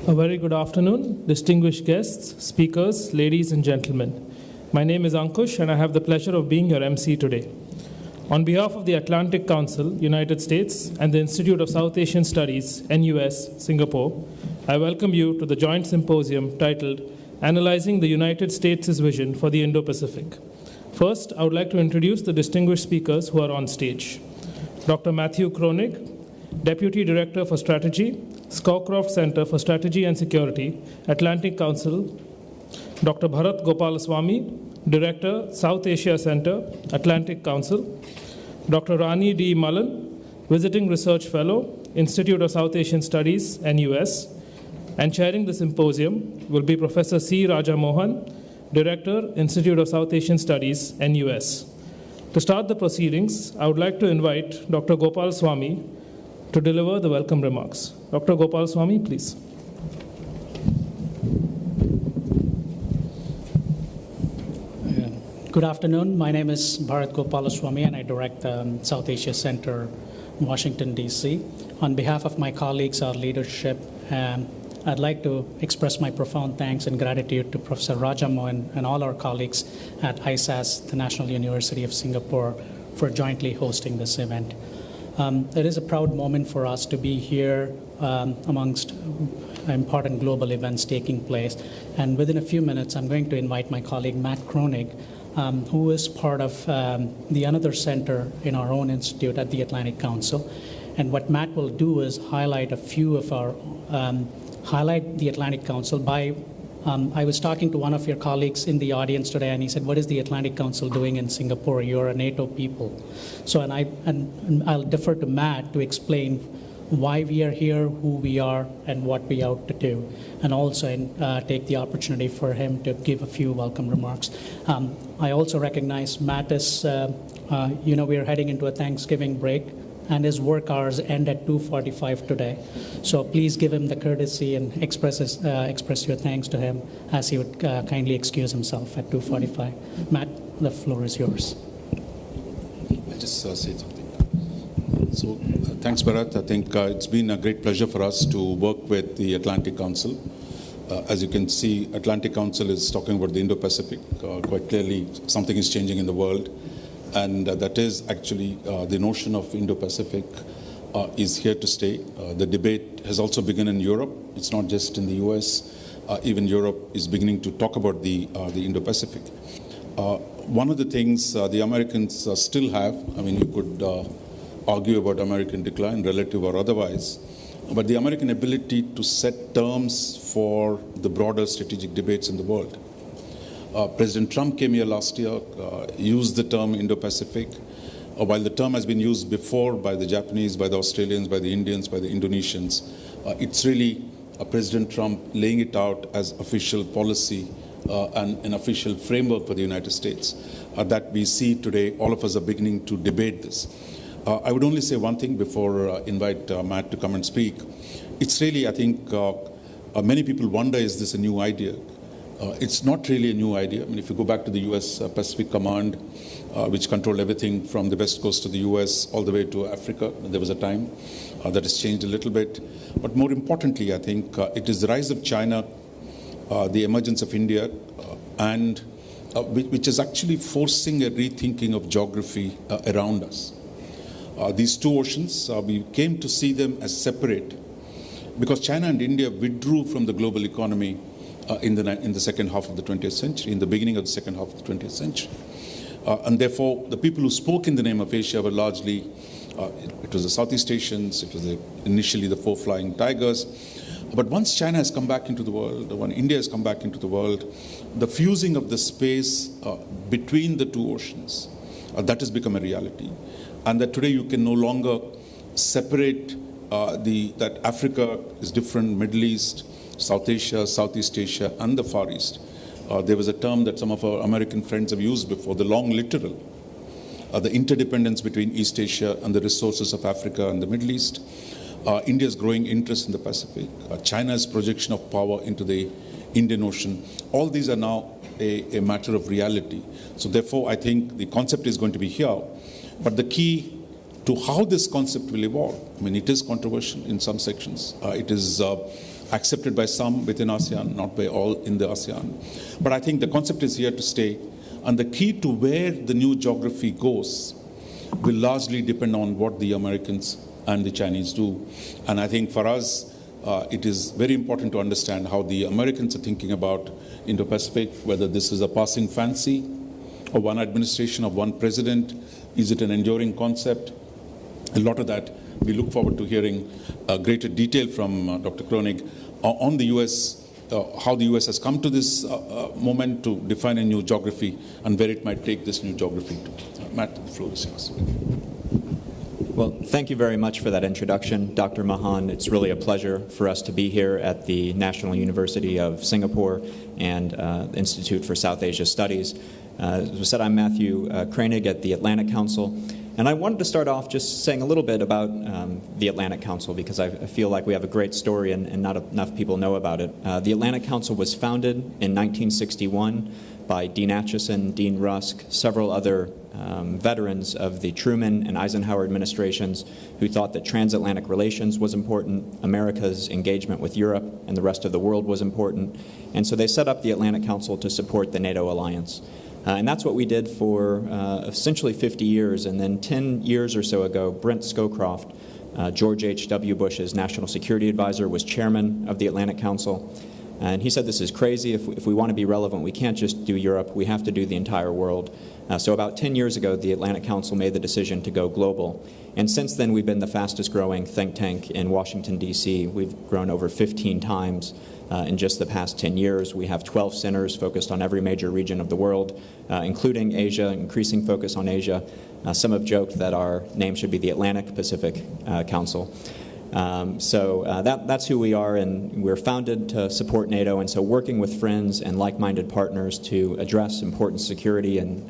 A very good afternoon, distinguished guests, speakers, ladies and gentlemen. My name is Ankush and I have the pleasure of being your MC today. On behalf of the Atlantic Council, United States, and the Institute of South Asian Studies, NUS, Singapore, I welcome you to the joint symposium titled Analyzing the United States' Vision for the Indo-Pacific. First, I would like to introduce the distinguished speakers who are on stage. Dr. Matthew Kroenig, Deputy Director for Strategy, Scowcroft Center for Strategy and Security, Atlantic Council. Dr. Bharath Gopalaswamy, Director, South Asia Center, Atlantic Council. Dr. Rani D Mullen, Visiting Research Fellow, Institute of South Asian Studies, NUS. And chairing the symposium will be Professor C. Raja Mohan, Director, Institute of South Asian Studies, NUS. To start the proceedings, I would like to invite Dr. Gopalaswamy to deliver the welcome remarks. Dr. Gopalaswamy, please. Good afternoon. My name is Bharath Gopalaswamy, and I direct the South Asia Center in Washington, D.C. On behalf of my colleagues, our leadership, I'd like to express my profound thanks and gratitude to Professor Raja Mohan and all our colleagues at ISAS, the National University of Singapore, for jointly hosting this event. It is a proud moment for us to be here amongst important global events taking place. And within a few minutes, I'm going to invite my colleague, Matt Kroenig, who is part of the another center in our own institute at the Atlantic Council. And what Matt will do is highlight a few of our, highlight the Atlantic Council by I was talking to one of your colleagues in the audience today, and he said, "What is the Atlantic Council doing in Singapore? You're a NATO people." So, and I'll defer to Matt to explain why we are here, who we are, and what we are out to do, and also take the opportunity for him to give a few welcome remarks. I also recognize Matt is, we are heading into a Thanksgiving break, and his work hours end at 2:45 today. So please give him the courtesy and express your thanks to him as he would kindly excuse himself at 2:45. Matt, the floor is yours. I'll just say something. So thanks, Bharath. I think it's been a great pleasure for us to work with the Atlantic Council. As you can see, Atlantic Council is talking about the Indo-Pacific. Quite clearly, something is changing in the world. And that is actually the notion of Indo-Pacific is here to stay. The debate has also begun in Europe. It's not just in the US. Even Europe is beginning to talk about the Indo-Pacific. One of the things the Americans still have, I mean, you could argue about American decline, relative or otherwise, but the American ability to set terms for the broader strategic debates in the world. President Trump came here last year, used the term Indo-Pacific. While the term has been used before by the Japanese, by the Australians, by the Indians, by the Indonesians, it's really President Trump laying it out as official policy and an official framework for the United States that we see today. All of us are beginning to debate this. I would only say one thing before invite Matt to come and speak. It's really, I think, many people wonder, is this a new idea? It's not really a new idea. I mean, if you go back to the US Pacific Command, which controlled everything from the west coast of the US all the way to Africa, there was a time that has changed a little bit. But more importantly, I think it is the rise of China, the emergence of India, and which is actually forcing a rethinking of geography around us. These two oceans, we came to see them as separate because China and India withdrew from the global economy in the second half of the 20th century, in the beginning of the second half of the 20th century. And therefore, the people who spoke in the name of Asia were largely, it was the Southeast Asians, it was initially the four flying tigers. But once China has come back into the world, when India has come back into the world, the fusing of the space between the two oceans, that has become a reality. And that today you can no longer separate that Africa is different, Middle East, South Asia, Southeast Asia, and the Far East. There was a term that some of our American friends have used before, the long literal, the interdependence between East Asia and the resources of Africa and the Middle East, India's growing interest in the Pacific, China's projection of power into the Indian Ocean. All these are now a matter of reality. So therefore, I think the concept is going to be here. But the key to how this concept will evolve, I mean, it is controversial in some sections. It is accepted by some within ASEAN, not by all in the ASEAN. But I think the concept is here to stay, and the key to where the new geography goes will largely depend on what the Americans and the Chinese do. And I think for us, it is very important to understand how the Americans are thinking about Indo-Pacific, whether this is a passing fancy of one administration, of one president. Is it an enduring concept? A lot of that, we look forward to hearing greater detail from Dr. Kroenig on the U.S., how the U.S. has come to this moment to define a new geography and where it might take this new geography to. Matt, the floor is yours. Well, thank you very much for that introduction, Dr. Mohan. It's really a pleasure for us to be here at the National University of Singapore and Institute for South Asia Studies. As was said, I'm Matthew Kroenig at the Atlantic Council. And I wanted to start off just saying a little bit about the Atlantic Council, because I feel like we have a great story and not enough people know about it. The Atlantic Council was founded in 1961 by Dean Acheson, Dean Rusk, several other veterans of the Truman and Eisenhower administrations who thought that transatlantic relations was important, America's engagement with Europe and the rest of the world was important, and so they set up the Atlantic Council to support the NATO alliance. And that's what we did for essentially 50 years, and then 10 years or so ago, Brent Scowcroft, George H.W. Bush's national security advisor, was chairman of the Atlantic Council. And he said, this is crazy. If we want to be relevant, we can't just do Europe. We have to do the entire world. So about 10 years ago, the Atlantic Council made the decision to go global. And since then, we've been the fastest growing think tank in Washington, D.C. We've grown over 15 times in just the past 10 years. We have 12 centers focused on every major region of the world, including Asia, increasing focus on Asia. Some have joked that our name should be the Atlantic-Pacific Council. That's who we are, and we're founded to support NATO, and so working with friends and like-minded partners to address important security and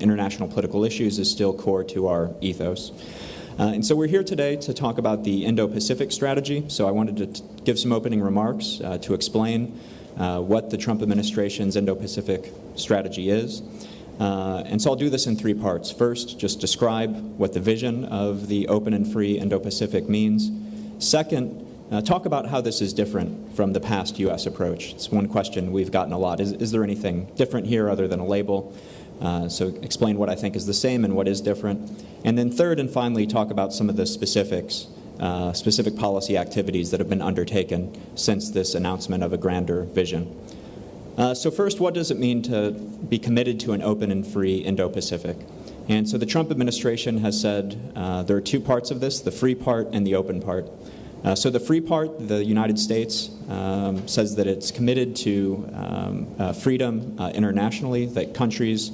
international political issues is still core to our ethos. And so we're here today to talk about the Indo-Pacific strategy. So I wanted to give some opening remarks to explain what the Trump administration's Indo-Pacific strategy is. And so I'll do this in three parts. First, just describe what the vision of the open and free Indo-Pacific means. Second, talk about how this is different from the past U.S. approach. It's one question we've gotten a lot. Is there anything different here other than a label? So explain what I think is the same and what is different. And then third and finally, talk about some of the specifics, specific policy activities that have been undertaken since this announcement of a grander vision. So first, what does it mean to be committed to an open and free Indo-Pacific? And so the Trump administration has said there are two parts of this, the free part and the open part. So the free part, the United States says that it's committed to freedom internationally, that countries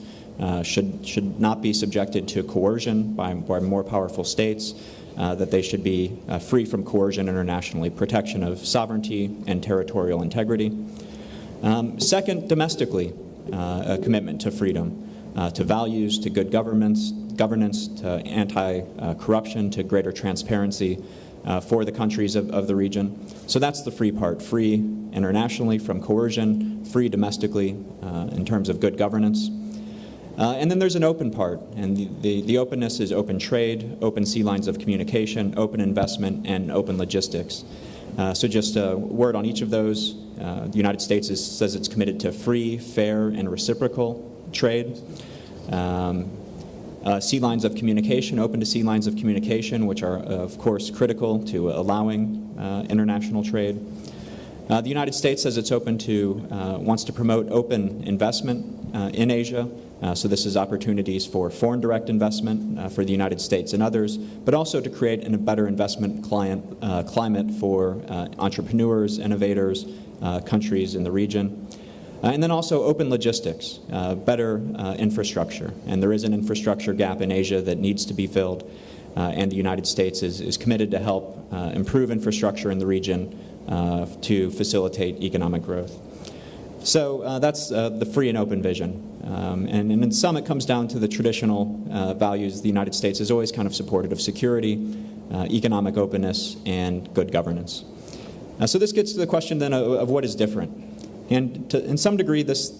should not be subjected to coercion by more powerful states, that they should be free from coercion internationally, protection of sovereignty and territorial integrity. Second, domestically, a commitment to freedom, to values, to good governance, to anti-corruption, to greater transparency for the countries of the region. So that's the free part, free internationally from coercion, free domestically in terms of good governance. And then there's an open part, and the openness is open trade, open sea lines of communication, open investment, and open logistics. So just a word on each of those. The United States says it's committed to free, fair, and reciprocal trade. Sea lines of communication, open to sea lines of communication, which are, of course, critical to allowing international trade. The United States says it's wants to promote open investment in Asia. So this is opportunities for foreign direct investment for the United States and others, but also to create a better investment climate for entrepreneurs, innovators, countries in the region. And then also open logistics, better infrastructure. And there is an infrastructure gap in Asia that needs to be filled, and the United States is committed to help improve infrastructure in the region to facilitate economic growth. So that's the free and open vision. And in some, it comes down to the traditional values. The United States is always kind of supportive of security, economic openness, and good governance. So this gets to the question then of what is different. And in some degree, this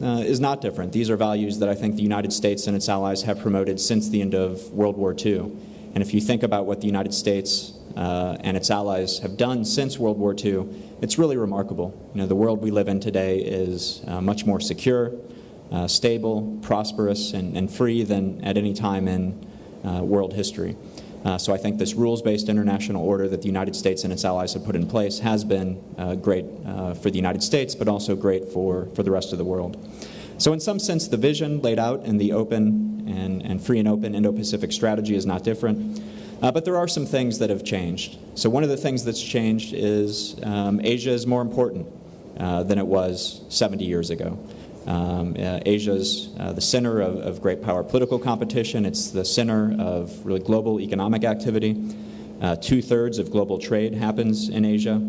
is not different. These are values that I think the United States and its allies have promoted since the end of World War II. And if you think about what the United States and its allies have done since World War II, it's really remarkable. The world we live in today is much more secure, stable, prosperous, and free than at any time in world history. So I think this rules-based international order that the United States and its allies have put in place has been great for the United States, but also great for the rest of the world. So in some sense, the vision laid out in the open and free and open Indo-Pacific strategy is not different. But there are some things that have changed. So one of the things that's changed is Asia is more important than it was 70 years ago. Asia's the center of great power political competition. It's the center of really global economic activity. 2/3 of global trade happens in Asia.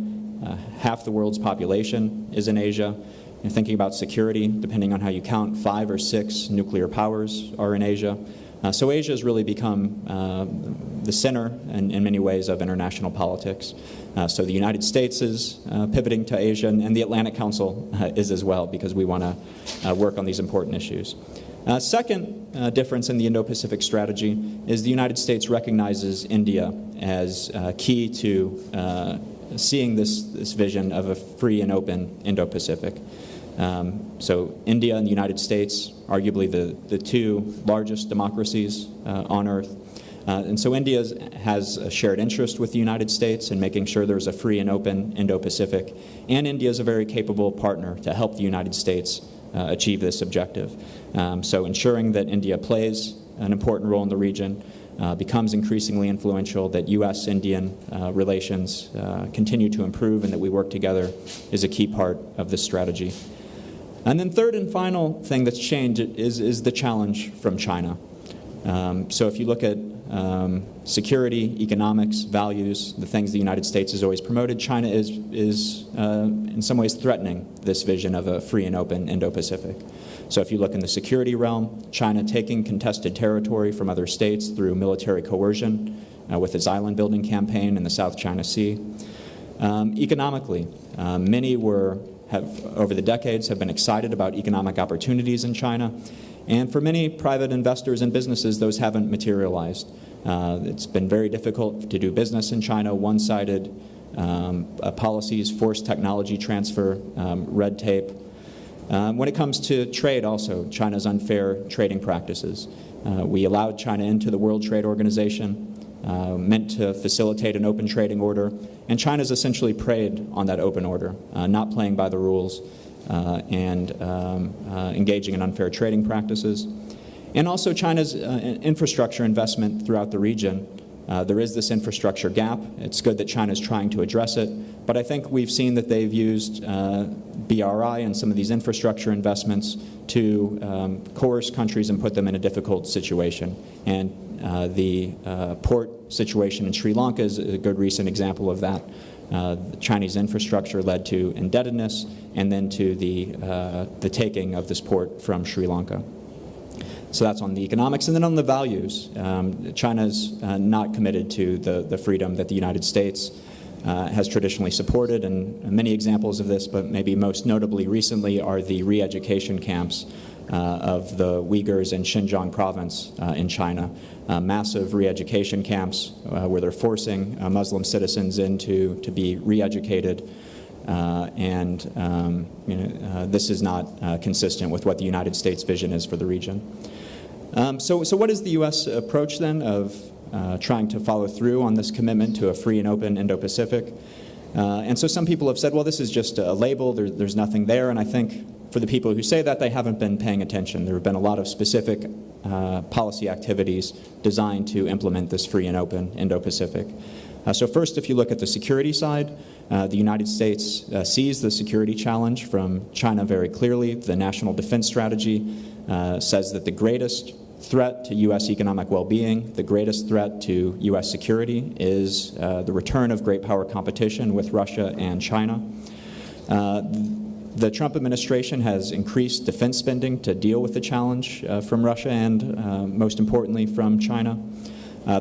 Half the world's population is in Asia. And thinking about security, depending on how you count, 5 or 6 nuclear powers are in Asia. So Asia has really become the center, in many ways, of international politics. So the United States is pivoting to Asia, and the Atlantic Council is as well, because we want to work on these important issues. Second difference in the Indo-Pacific strategy is the United States recognizes India as key to seeing this vision of a free and open Indo-Pacific. So India and the United States, arguably the two largest democracies on Earth. And so India has a shared interest with the United States in making sure there's a free and open Indo-Pacific. And India is a very capable partner to help the United States achieve this objective. So ensuring that India plays an important role in the region, becomes increasingly influential, that U.S.-Indian relations continue to improve, and that we work together is a key part of this strategy. And then third and final thing that's changed is the challenge from China. So if you look at security, economics, values, the things the United States has always promoted, China is in some ways threatening this vision of a free and open Indo-Pacific. So if you look in the security realm, China taking contested territory from other states through military coercion with its island-building campaign in the South China Sea. Economically, many over the decades have been excited about economic opportunities in China. And for many private investors and businesses, those haven't materialized. It's been very difficult to do business in China, one-sided policies, forced technology transfer, red tape. When it comes to trade also, China's unfair trading practices. We allowed China into the World Trade Organization, meant to facilitate an open trading order, and China's essentially preyed on that open order, not playing by the rules, and engaging in unfair trading practices. And also China's infrastructure investment throughout the region. There is this infrastructure gap. It's good that China's trying to address it, but I think we've seen that they've used BRI and some of these infrastructure investments to coerce countries and put them in a difficult situation. And the port situation in Sri Lanka is a good recent example of that. The Chinese infrastructure led to indebtedness and then to the taking of this port from Sri Lanka. So that's on the economics. And then on the values, China's not committed to the freedom that the United States has traditionally supported, and many examples of this, but maybe most notably recently, are the re-education camps of the Uyghurs in Xinjiang province in China. Massive re-education camps where they're forcing Muslim citizens in to be re-educated. This is not consistent with what the United States vision is for the region. So what is the U.S. approach then of trying to follow through on this commitment to a free and open Indo-Pacific? And so some people have said, well, this is just a label, there's nothing there, and I think for the people who say that, they haven't been paying attention. There have been a lot of specific policy activities designed to implement this free and open Indo-Pacific. So first, if you look at the security side, the United States sees the security challenge from China very clearly. The National Defense Strategy says that the greatest threat to U.S. economic well-being, the greatest threat to U.S. security is the return of great power competition with Russia and China. The Trump administration has increased defense spending to deal with the challenge from Russia and, most importantly, from China.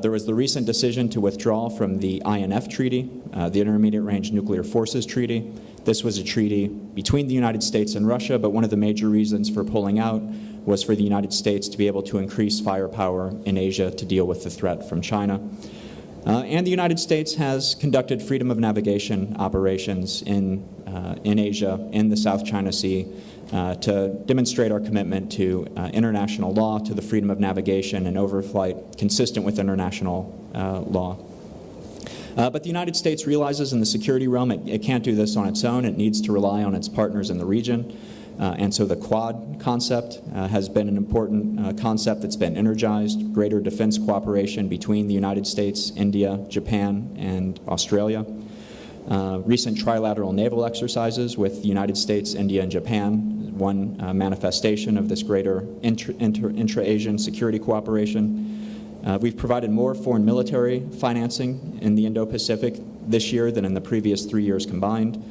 There was the recent decision to withdraw from the INF Treaty, the Intermediate Range Nuclear Forces Treaty. This was a treaty between the United States and Russia, but one of the major reasons for pulling out was for the United States to be able to increase firepower in Asia to deal with the threat from China. And the United States has conducted freedom of navigation operations in Asia, in the South China Sea, to demonstrate our commitment to international law, to the freedom of navigation and overflight consistent with international law. But the United States realizes in the security realm it can't do this on its own. It needs to rely on its partners in the region. And so the Quad concept has been an important concept that's been energized, greater defense cooperation between the United States, India, Japan, and Australia. Recent trilateral naval exercises with the United States, India, and Japan, one manifestation of this greater intra-Asian security cooperation. We've provided more foreign military financing in the Indo-Pacific this year than in the previous 3 years combined.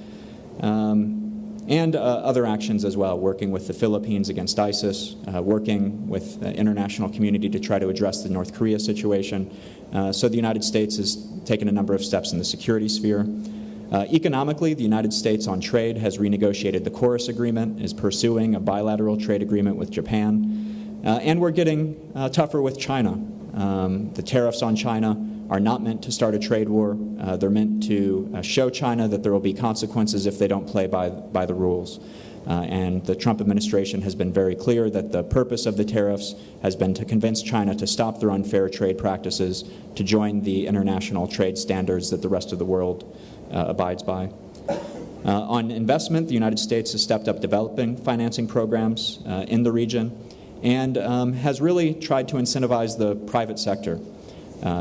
And other actions as well, working with the Philippines against ISIS, working with the international community to try to address the North Korea situation. So the United States has taken a number of steps in the security sphere. Economically, the United States on trade has renegotiated the Chorus Agreement, is pursuing a bilateral trade agreement with Japan, and we're getting tougher with China. The tariffs on China are not meant to start a trade war. They're meant to show China that there will be consequences if they don't play by the rules. And the Trump administration has been very clear that the purpose of the tariffs has been to convince China to stop their unfair trade practices, to join the international trade standards that the rest of the world abides by. On investment, the United States has stepped up developing financing programs in the region and has really tried to incentivize the private sector.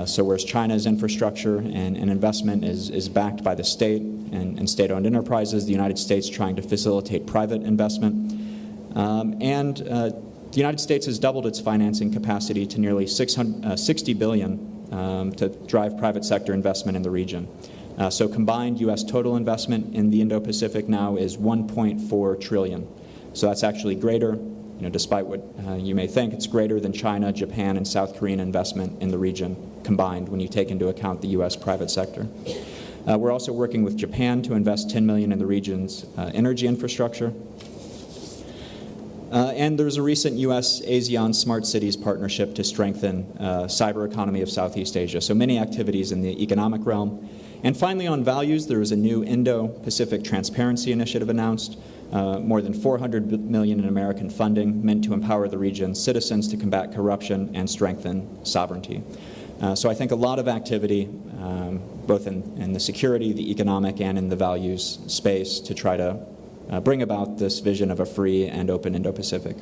So whereas China's infrastructure and investment is backed by the state and state-owned enterprises, the United States trying to facilitate private investment. The United States has doubled its financing capacity to nearly $60 billion to drive private sector investment in the region. So combined U.S. total investment in the Indo-Pacific now is $1.4 trillion. So that's actually greater. Despite what you may think, it's greater than China, Japan, and South Korean investment in the region combined when you take into account the U.S. private sector. We're also working with Japan to invest $10 million in the region's energy infrastructure. And there's a recent U.S.-ASEAN Smart Cities partnership to strengthen cyber economy of Southeast Asia. So many activities in the economic realm. And finally, on values, there was a new Indo-Pacific Transparency Initiative announced. More than $400 million in American funding meant to empower the region's citizens to combat corruption and strengthen sovereignty. So I think a lot of activity, both in the security, the economic, and in the values space to try to bring about this vision of a free and open Indo-Pacific.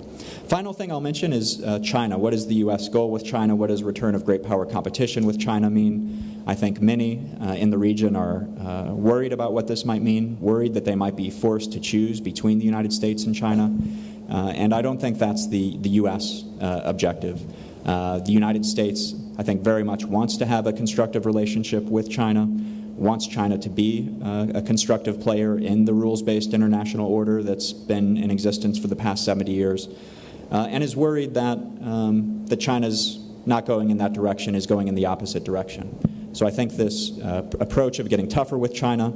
Final thing I'll mention is China. What is the U.S. goal with China? What does return of great power competition with China mean? I think many in the region are worried about what this might mean, worried that they might be forced to choose between the United States and China. And I don't think that's the U.S. objective. The United States, I think, very much wants to have a constructive relationship with China, wants China to be a constructive player in the rules-based international order that's been in existence for the past 70 years, and is worried that that China's not going in that direction, is going in the opposite direction. So I think this approach of getting tougher with China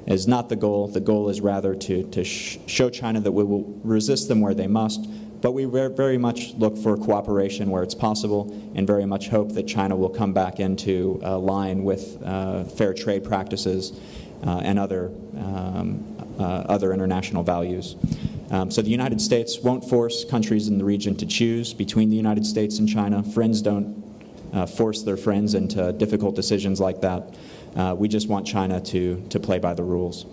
is not the goal. The goal is rather to show China that we will resist them where they must, but we very much look for cooperation where it's possible and very much hope that China will come back into line with fair trade practices and other international values. So the United States won't force countries in the region to choose between the United States and China. Friends don't force their friends into difficult decisions like that. We just want China to play by the rules.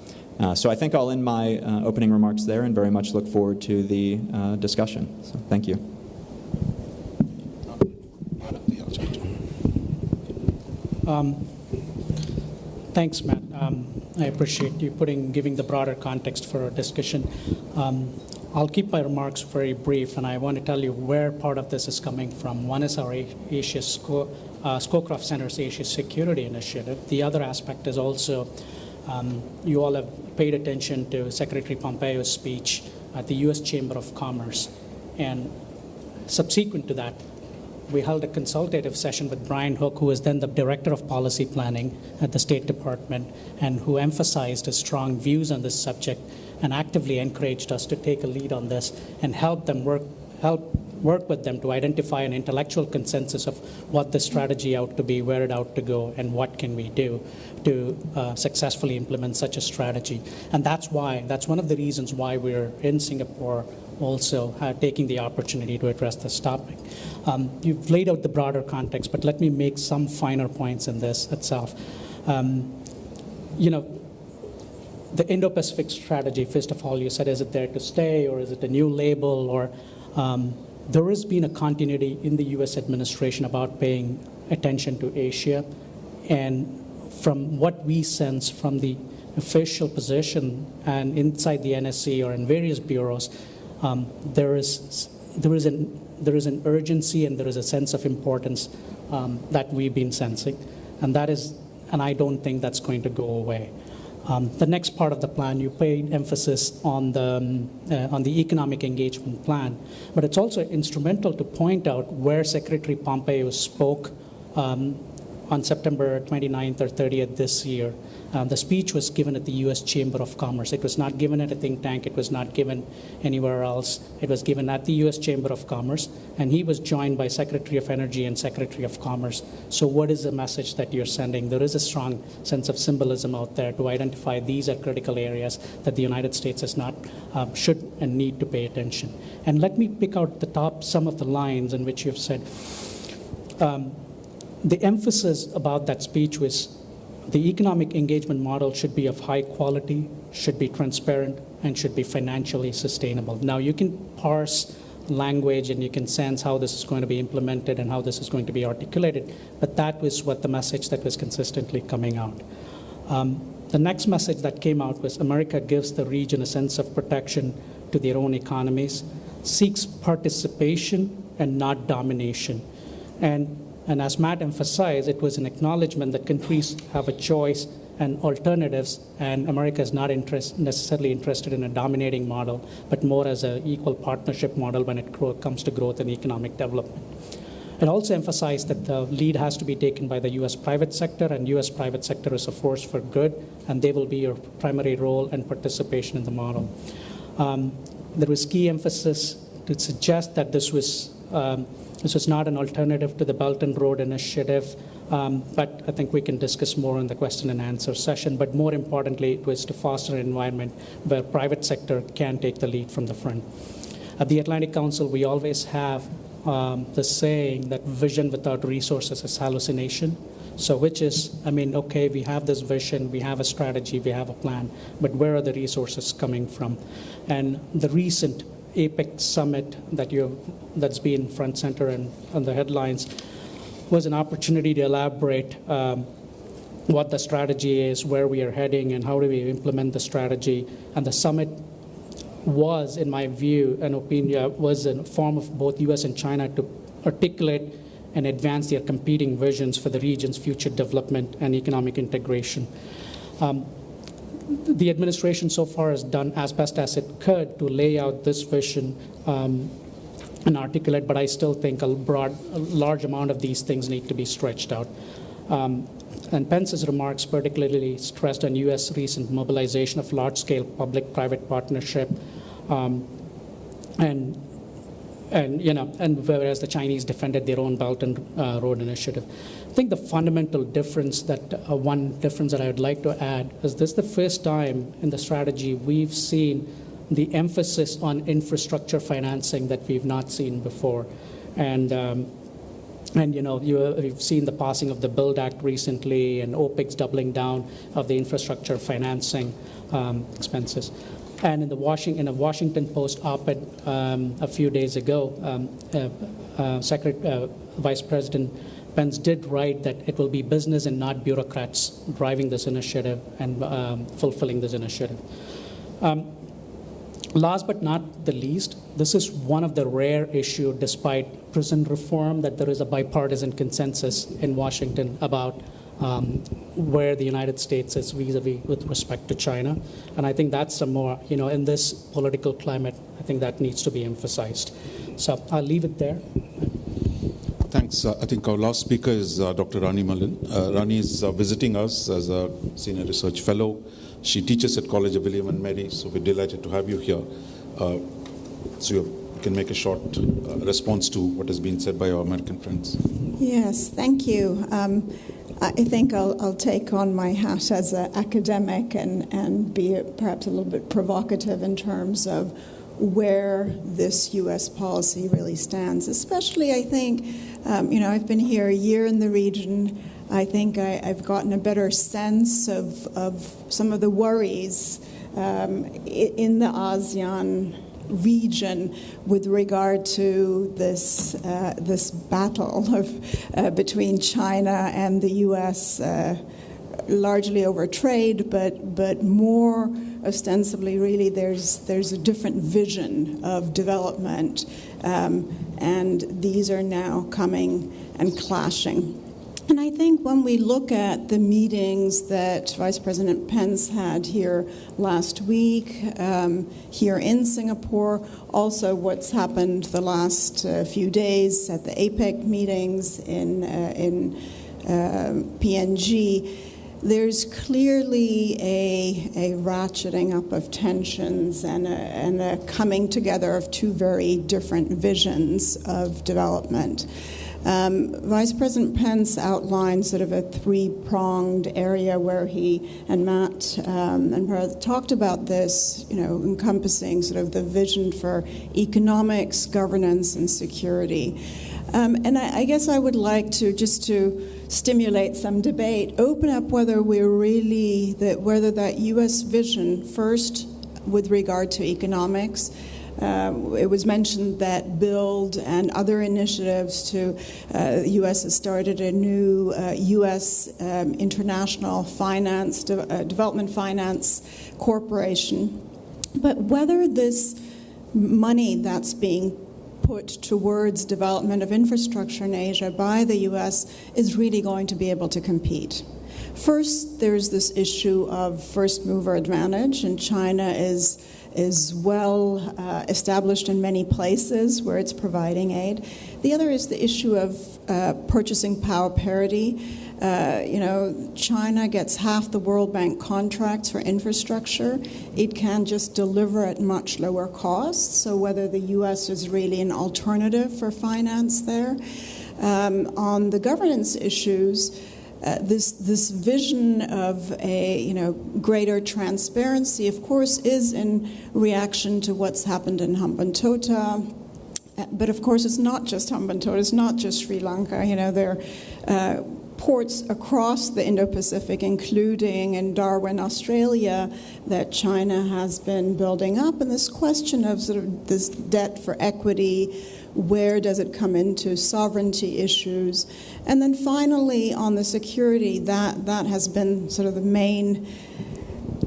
So I think I'll end my opening remarks there and very much look forward to the discussion. So thank you. Thanks, Matt. I appreciate you giving the broader context for our discussion. I'll keep my remarks very brief, and I want to tell you where part of this is coming from. One is our Scowcroft Center's Asia Security Initiative. The other aspect is also you all have paid attention to Secretary Pompeo's speech at the U.S. Chamber of Commerce. And subsequent to that, we held a consultative session with Brian Hook, who was then the Director of Policy Planning at the State Department, and who emphasized his strong views on this subject and actively encouraged us to take a lead on this and help them work help work with them to identify an intellectual consensus of what the strategy ought to be, where it ought to go, and what can we do to successfully implement such a strategy. And that's one of the reasons why we're in Singapore also taking the opportunity to address this topic. You've laid out the broader context, but let me make some finer points in this itself. The Indo-Pacific strategy, first of all, you said, is it there to stay, or is it a new label? Or there has been a continuity in the U.S. administration about paying attention to Asia. And from what we sense from the official position and inside the NSC or in various bureaus, there is an urgency and there is a sense of importance that we've been sensing, and I don't think that's going to go away. The next part of the plan, you paid emphasis on the economic engagement plan, but it's also instrumental to point out where Secretary Pompeo spoke on September 29th or 30th this year. The speech was given at the U.S. Chamber of Commerce. It was not given at a think tank. It was not given anywhere else. It was given at the U.S. Chamber of Commerce, and he was joined by Secretary of Energy and Secretary of Commerce. So what is the message that you're sending? There is a strong sense of symbolism out there to identify these are critical areas that the United States should and need to pay attention. And let me pick out some of the lines in which you've said. The emphasis about that speech was the economic engagement model should be of high quality, should be transparent, and should be financially sustainable. Now, you can parse language and you can sense how this is going to be implemented and how this is going to be articulated, but that was what the message that was consistently coming out. The next message that came out was America gives the region a sense of protection to their own economies, seeks participation and not domination. And as Matt emphasized, it was an acknowledgement that countries have a choice and alternatives, and America is not necessarily interested in a dominating model, but more as an equal partnership model when it comes to growth and economic development. It also emphasized that the lead has to be taken by the U.S. private sector, and U.S. private sector is a force for good, and they will be your primary role and participation in the model. There was key emphasis to suggest that this was not an alternative to the Belt and Road Initiative, but I think we can discuss more in the question and answer session. But more importantly, it was to foster an environment where private sector can take the lead from the front. At the Atlantic Council, we always have the saying that vision without resources is hallucination. So which is, okay, we have this vision, we have a strategy, we have a plan, but where are the resources coming from? And the recent APEC summit that's been front center and on the headlines was an opportunity to elaborate what the strategy is, where we are heading, and how do we implement the strategy. And the summit was, in my view and opinion, was a form of both U.S. and China to articulate and advance their competing visions for the region's future development and economic integration. The administration so far has done as best as it could to lay out this vision and articulate, but I still think a large amount of these things need to be stretched out. And Pence's remarks particularly stressed on U.S. recent mobilization of large-scale public-private partnership, and whereas the Chinese defended their own Belt and Road Initiative. I think the fundamental difference one difference that I would like to add is this is the first time in the strategy we've seen the emphasis on infrastructure financing that we've not seen before. And you've seen the passing of the BUILD Act recently, and OPEC's doubling down of the infrastructure financing expenses. And in a Washington Post op-ed a few days ago, Vice President Pence did write that it will be business and not bureaucrats driving this initiative and fulfilling this initiative. Last but not the least, this is one of the rare issues, despite prison reform, that there is a bipartisan consensus in Washington about where the United States is vis-a-vis with respect to China. And I think that's some more, in this political climate, I think that needs to be emphasized. So I'll leave it there. Thanks. I think our last speaker is Dr. Ronnie Mullin. Rani is visiting us as a senior research fellow. She teaches at College of William and Mary, so we're delighted to have you here. So you you can make a short response to what has been said by our American friends. Yes, thank you. I think I'll take on my hat as an academic and be perhaps a little bit provocative in terms of where this U.S. policy really stands. Especially, I think, I've been here a year in the region. I think I've gotten a better sense of some of the worries in the ASEAN region with regard to this battle between China and the U.S., largely over trade, but more ostensibly, really, there's a different vision of development, and these are now coming and clashing. And I think when we look at the meetings that Vice President Pence had here last week, here in Singapore, also what's happened the last few days at the APEC meetings in PNG, there's clearly a ratcheting up of tensions and a coming together of two very different visions of development. Vice President Pence outlined sort of a three-pronged area where he and Matt and Bharath talked about this, encompassing sort of the vision for economics, governance, and security. And I guess I would like to, just to stimulate some debate, open up whether whether that U.S. vision, first with regard to economics. It was mentioned that BUILD and other initiatives the U.S. has started a new U.S. International Finance, Development Finance Corporation. But whether this money that's being put towards development of infrastructure in Asia by the U.S. is really going to be able to compete. First, there's this issue of first mover advantage, and China is well established in many places where it's providing aid. The other is the issue of purchasing power parity. China gets half the World Bank contracts for infrastructure. It can just deliver at much lower costs. So whether the U.S. is really an alternative for finance there. On the governance issues, this vision of a greater transparency, of course, is in reaction to what's happened in Hambantota. But of course, it's not just Hambantota, it's not just Sri Lanka. There are ports across the Indo-Pacific, including in Darwin, Australia, that China has been building up. And this question of sort of this debt for equity, where does it come into sovereignty issues? And then finally, on the security, that has been sort of the main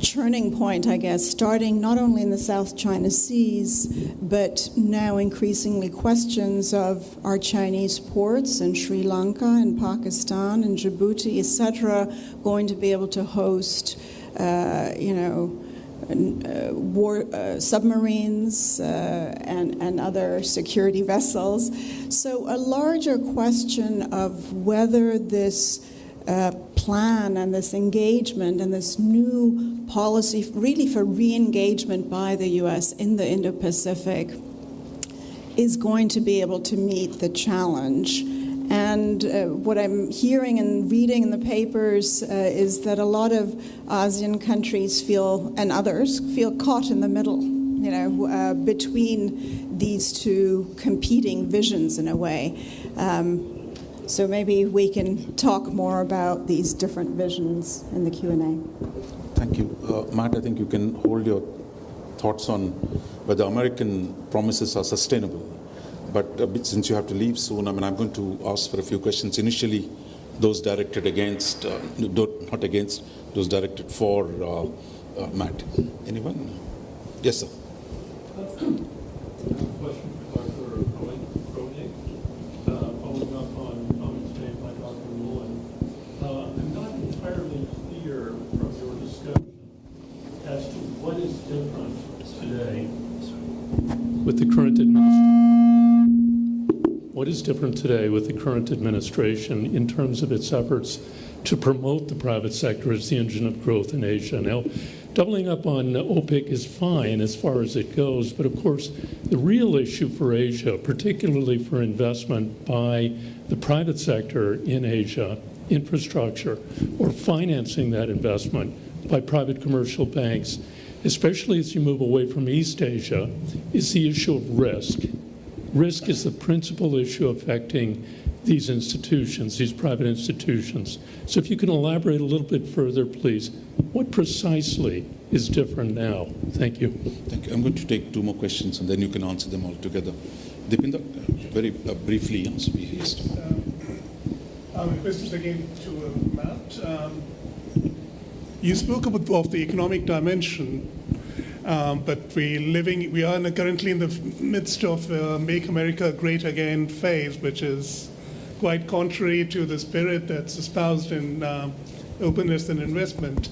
churning point, I guess, starting not only in the South China Seas, but now increasingly questions of our Chinese ports in Sri Lanka and Pakistan and Djibouti, etc., going to be able to host, submarines and other security vessels. So a larger question of whether this plan and this engagement and this new policy really for re-engagement by the U.S. in the Indo-Pacific is going to be able to meet the challenge. And what I'm hearing and reading in the papers is that a lot of ASEAN countries and others feel caught in the middle, between these two competing visions in a way. So maybe we can talk more about these different visions in the Q&A. Thank you. Matt, I think you can hold your thoughts on whether American promises are sustainable. But since you have to leave soon, I'm going to ask for a few questions. Initially, those directed against, not against, those directed for Matt. Anyone? Yes, sir. Question for Dr. Kroenig, following up on comments made by Dr. Mullin. I'm not entirely clear from your discussion as to what is different today with the current administration. What is different today with the current administration in terms of its efforts to promote the private sector as the engine of growth in Asia? Now, doubling up on OPIC is fine as far as it goes, but of course, the real issue for Asia, particularly for investment by the private sector in Asia, infrastructure, or financing that investment by private commercial banks, especially as you move away from East Asia, is the issue of risk. Risk is the principal issue affecting these institutions, these private institutions. So if you can elaborate a little bit further, please, what precisely is different now? Thank you. Thank you. I'm going to take 2 more questions, and then you can answer them all together. Deepinder, very briefly answer me here. Questions again to Matt. You spoke of the economic dimension, but we are currently in the midst of Make America Great Again phase, which is quite contrary to the spirit that's espoused in openness and investment.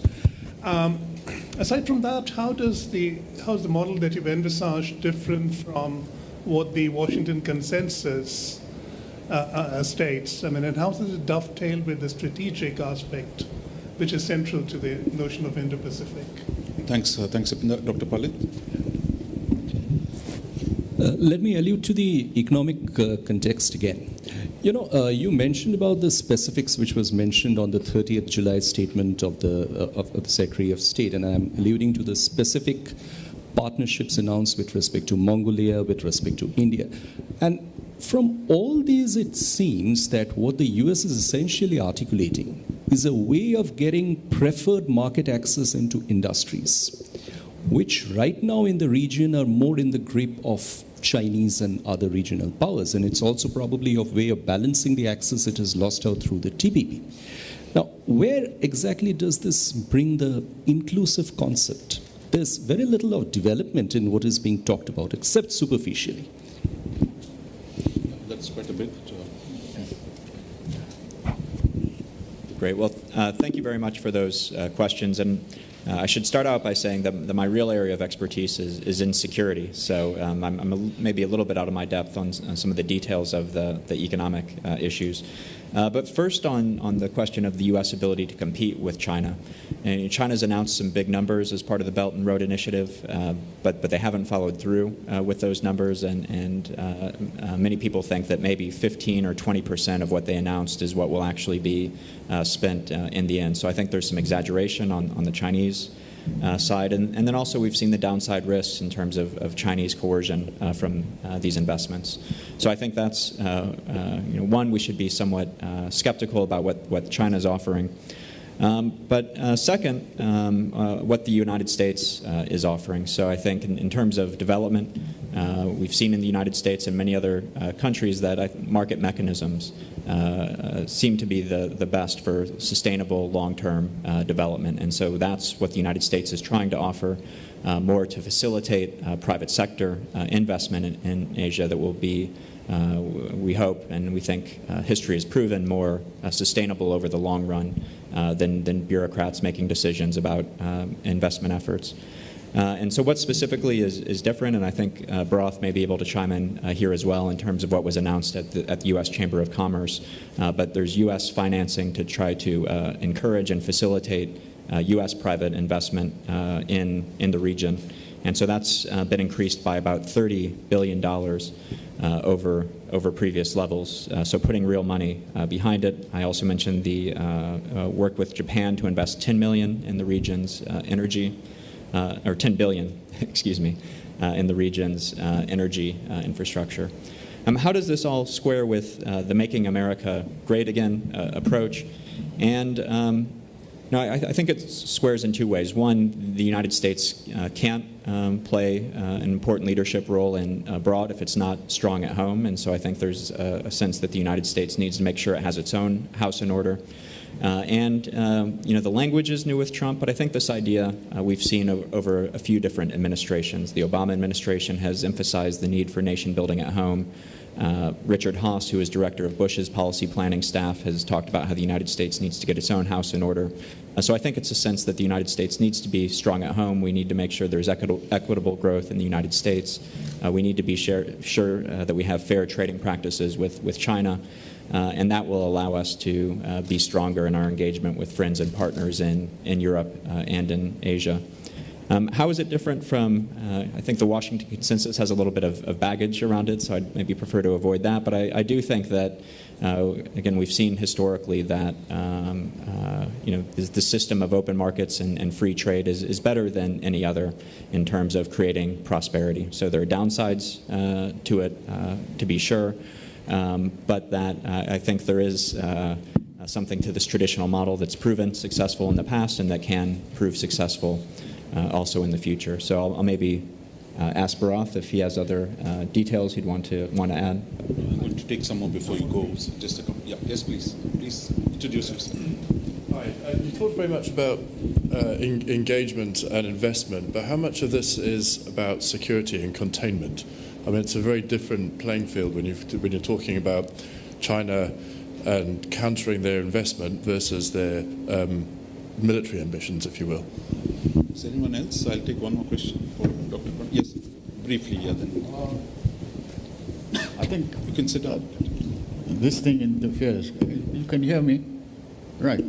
Aside from that, how's the model that you've envisaged different from what the Washington consensus states? I mean, and how does it dovetail with the strategic aspect, which is central to the notion of Indo-Pacific? Thanks, Deepinder. Dr. Palit? Let me allude to the economic context again. You mentioned about the specifics which was mentioned on the 30th July statement of the Secretary of State, and I'm alluding to the specific partnerships announced with respect to Mongolia, with respect to India. And from all these, it seems that what the US is essentially articulating is a way of getting preferred market access into industries, which right now in the region are more in the grip of Chinese and other regional powers. And it's also probably a way of balancing the access it has lost out through the TPP. Now, where exactly does this bring the inclusive concept? There's very little of development in what is being talked about, except superficially. That's quite a bit. Great. Well, thank you very much for those questions. And I should start out by saying that my real area of expertise is in security. So I'm maybe a little bit out of my depth on some of the details of the economic issues. But first on the question of the U.S. ability to compete with China. And China's announced some big numbers as part of the Belt and Road Initiative, but they haven't followed through with those numbers, and many people think that maybe 15 or 20% of what they announced is what will actually be spent in the end. So I think there's some exaggeration on the Chinese side, and then also we've seen the downside risks in terms of Chinese coercion from these investments. So I think that's one, we should be somewhat skeptical about what China's offering. But second, what the United States is offering. So I think in terms of development, we've seen in the United States and many other countries that market mechanisms seem to be the best for sustainable long-term development. And so that's what the United States is trying to offer, more to facilitate private sector investment in Asia that will be, we hope and we think history has proven, more sustainable over the long run than bureaucrats making decisions about investment efforts. And so what specifically is different, and I think Bharath may be able to chime in here as well in terms of what was announced at the U.S. Chamber of Commerce, but there's U.S. financing to try to encourage and facilitate U.S. private investment in the region. And so that's been increased by about $30 billion over previous levels, so putting real money behind it. I also mentioned the work with Japan to invest $10 million in the region's energy, or $10 billion, excuse me, in the region's energy infrastructure. How does this all square with the Making America Great Again approach? And I think it squares in two ways. One, the United States can't play an important leadership role abroad if it's not strong at home, and so I think there's a sense that the United States needs to make sure it has its own house in order. The language is new with Trump, but I think this idea we've seen over a few different administrations. The Obama administration has emphasized the need for nation building at home. Richard Haass, who is director of Bush's policy planning staff, has talked about how the United States needs to get its own house in order. So I think it's a sense that the United States needs to be strong at home. We need to make sure there's equitable growth in the United States. We need to be sure that we have fair trading practices with China. And that will allow us to be stronger in our engagement with friends and partners in Europe and in Asia. How is it different from, I think the Washington consensus has a little bit of baggage around it, so I'd maybe prefer to avoid that. But I do think that, again, we've seen historically that the system of open markets and free trade is better than any other in terms of creating prosperity. So there are downsides to it, to be sure, but that I think there is something to this traditional model that's proven successful in the past and that can prove successful also in the future. So I'll maybe ask Bharath if he has other details he'd want to add. I'm going to take some more before you go. So just a couple. Yeah, yes, please. Please introduce yourself. Hi. You talked very much about engagement and investment, but how much of this is about security and containment? I mean, it's a very different playing field when you're talking about China and countering their investment versus their military ambitions, if you will. Is there anyone else? I'll take one more question for Dr. Kroenig. Yes, briefly, yeah, then. I think You can sit down. this thing interferes. You can hear me? Right.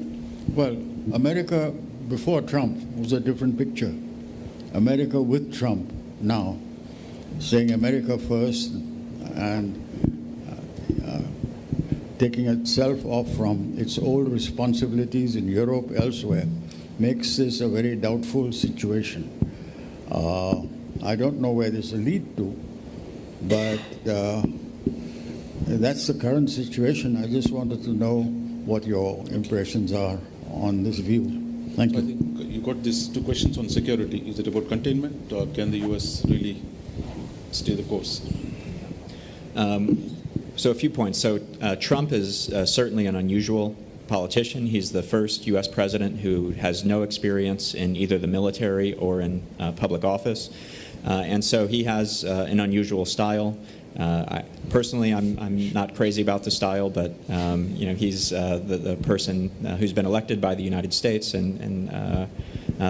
Well, America before Trump was a different picture. America with Trump now, saying America first and taking itself off from its old responsibilities in Europe, elsewhere, makes this a very doubtful situation. I don't know where this will lead to, but that's the current situation. I just wanted to know what your impressions are on this view. Thank I you. think you got these two questions on security. Is it about containment, or can the U.S. really stay the course? So a few points. So Trump is certainly an unusual politician. He's the first U.S. president who has no experience in either the military or in public office. And so he has an unusual style. Personally, I'm not crazy about the style, but he's the person who's been elected by the United States in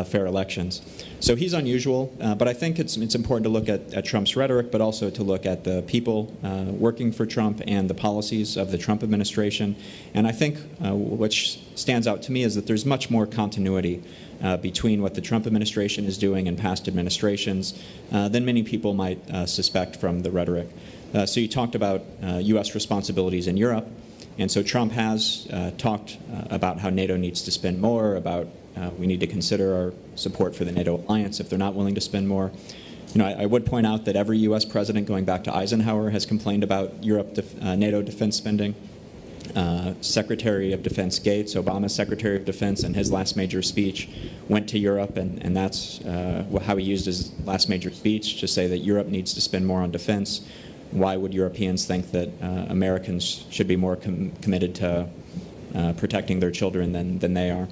fair elections. So he's unusual, but I think it's important to look at Trump's rhetoric, but also to look at the people working for Trump and the policies of the Trump administration. And I think what stands out to me is that there's much more continuity between what the Trump administration is doing and past administrations than many people might suspect from the rhetoric. So you talked about U.S. responsibilities in Europe, and so Trump has talked about how NATO needs to spend more, about we need to consider our support for the NATO alliance if they're not willing to spend more. I would point out that every U.S. president going back to Eisenhower has complained about NATO defense spending. Secretary of Defense Gates, Obama's Secretary of Defense, in his last major speech went to Europe, and that's how he used his last major speech to say that Europe needs to spend more on defense. Why would Europeans think that Americans should be more committed to protecting their children than they are?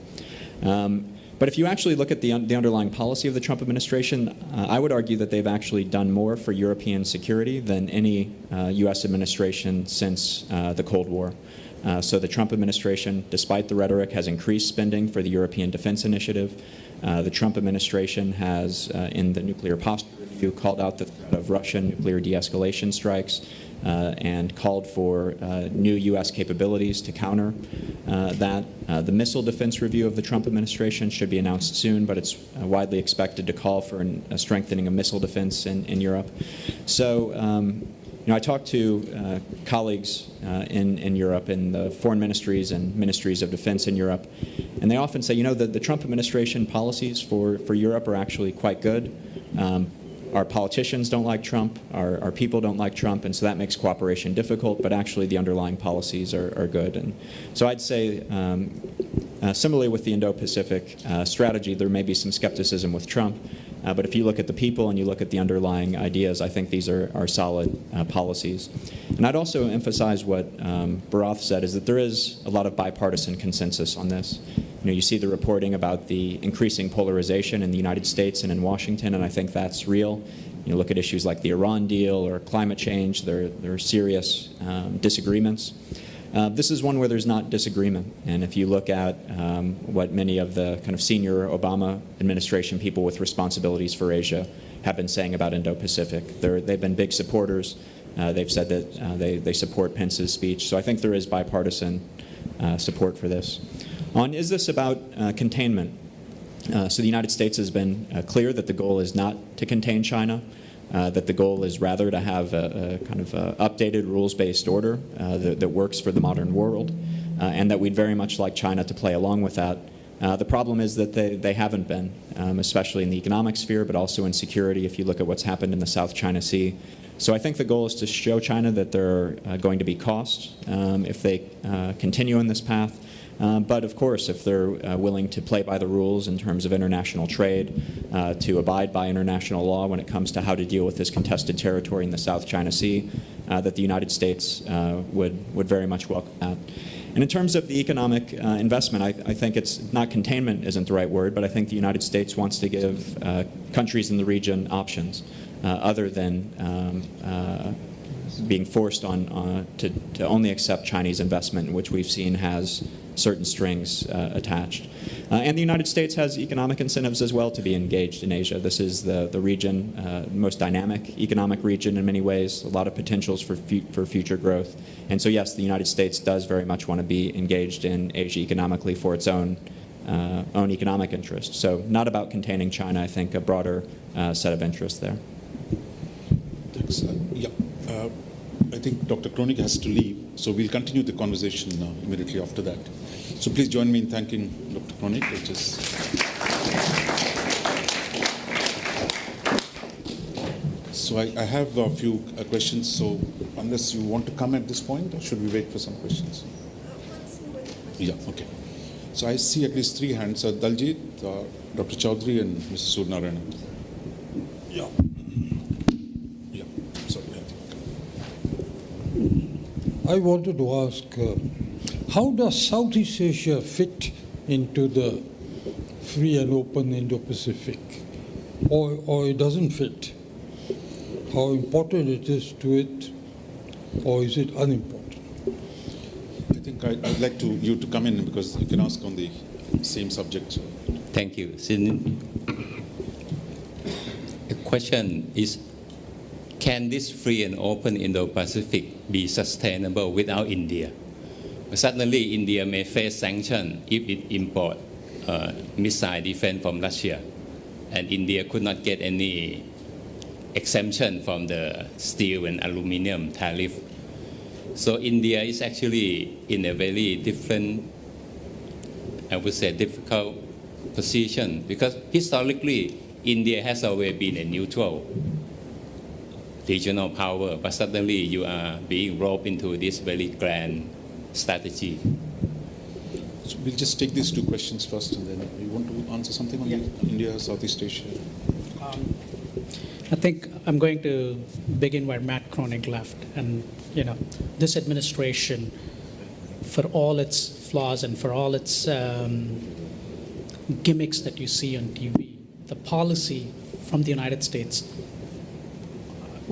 But if you actually look at the underlying policy of the Trump administration, I would argue that they've actually done more for European security than any U.S. administration since the Cold War. So the Trump administration, despite the rhetoric, has increased spending for the European Defense Initiative. The Trump administration has, in the nuclear posture review, called out the threat of Russian nuclear de-escalation strikes and called for new U.S. capabilities to counter that. The missile defense review of the Trump administration should be announced soon, but it's widely expected to call for a strengthening of missile defense in Europe. So I talked to colleagues in Europe, in the foreign ministries and ministries of defense in Europe, and they often say, the Trump administration policies for Europe are actually quite good. Our politicians don't like Trump, our people don't like Trump, and so that makes cooperation difficult, but actually the underlying policies are good. And so I'd say, similarly with the Indo-Pacific strategy, there may be some skepticism with Trump, but if you look at the people and you look at the underlying ideas, I think these are solid policies. And I'd also emphasize what Bharath said, is that there is a lot of bipartisan consensus on this. You see the reporting about the increasing polarization in the United States and in Washington, and I think that's real. Look at issues like the Iran deal or climate change. There are serious disagreements. This is one where there's not disagreement. And if you look at what many of the kind of senior Obama administration people with responsibilities for Asia have been saying about Indo-Pacific, they've been big supporters. They've said that they support Pence's speech. So I think there is bipartisan support for this. Is this about containment? So the United States has been clear that the goal is not to contain China, that the goal is rather to have a kind of updated rules-based order that works for the modern world, and that we'd very much like China to play along with that. The problem is that they haven't been, especially in the economic sphere, but also in security if you look at what's happened in the South China Sea. So I think the goal is to show China that there are going to be costs if they continue in this path. But of course, if they're willing to play by the rules in terms of international trade, to abide by international law when it comes to how to deal with this contested territory in the South China Sea, that the United States would very much welcome that. And in terms of the economic investment, I think it's not containment isn't the right word, but I think the United States wants to give countries in the region options other than being forced on to only accept Chinese investment, which we've seen has certain strings attached. And the United States has economic incentives as well to be engaged in Asia. This is the region, most dynamic economic region in many ways, a lot of potentials for future growth. And so yes, the United States does very much want to be engaged in Asia economically for its own economic interests. So not about containing China, I think a broader set of interests there. Thanks. I think Dr. Kroenig has to leave, so we'll continue the conversation immediately after that. So please join me in thanking Dr. Kroenig, which is... So I have a few questions, so unless you want to come at this point, or should we wait for some questions? Yeah, okay. So I see at least 3 hands, Daljit, Dr. Chaudhary, and Mrs. Surnarayana. Yeah. I wanted to ask, how does Southeast Asia fit into the free and open Indo-Pacific? Or it doesn't fit? How important it is to it, or is it unimportant? I think I'd like you to come in because you can ask on the same subject. Thank you. The question is, can this free and open Indo-Pacific be sustainable without India? Suddenly, India may face sanctions if it import missile defense from Russia, and India could not get any exemption from the steel and aluminum tariff. So India is actually in a very different, I would say, difficult position, because historically, India has always been a neutral regional power, but suddenly you are being roped into this very grand strategy. So we'll just take these 2 questions first, and then you want to answer something on India, Southeast Asia? I think I'm going to begin where Matt Kroenig left. And, this administration, for all its flaws and for all its gimmicks that you see on TV, the policy from the United States,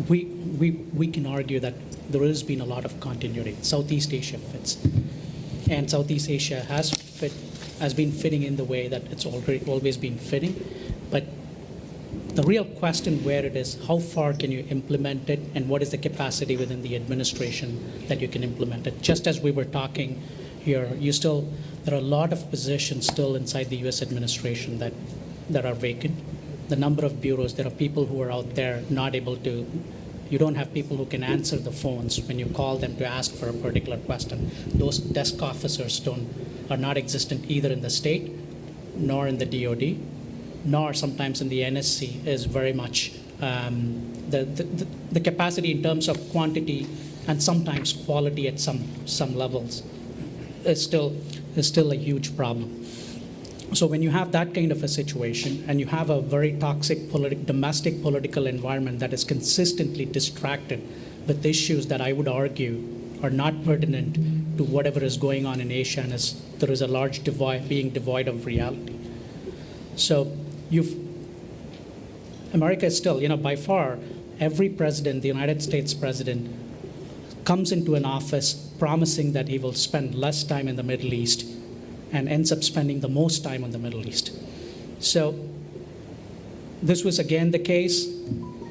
we can argue that there has been a lot of continuity. Southeast Asia fits. And Southeast Asia has been fitting in the way that it's always been fitting. But the real question where it is, how far can you implement it, and what is the capacity within the administration that you can implement it? Just as we were talking here, there are a lot of positions still inside the US administration that are vacant. The number of bureaus, there are people who are out there not able to, you don't have people who can answer the phones when you call them to ask for a particular question. Those desk officers are not existent either in the state, nor in the DOD, nor sometimes in the NSC is very much, the capacity in terms of quantity and sometimes quality at some levels is still a huge problem. So when you have that kind of a situation and you have a very toxic domestic political environment that is consistently distracted with issues that I would argue are not pertinent to whatever is going on in Asia, and there is a large divide, being devoid of reality. So America is still, by far, every president, the United States president, comes into an office promising that he will spend less time in the Middle East and ends up spending the most time on the Middle East. So this was again the case.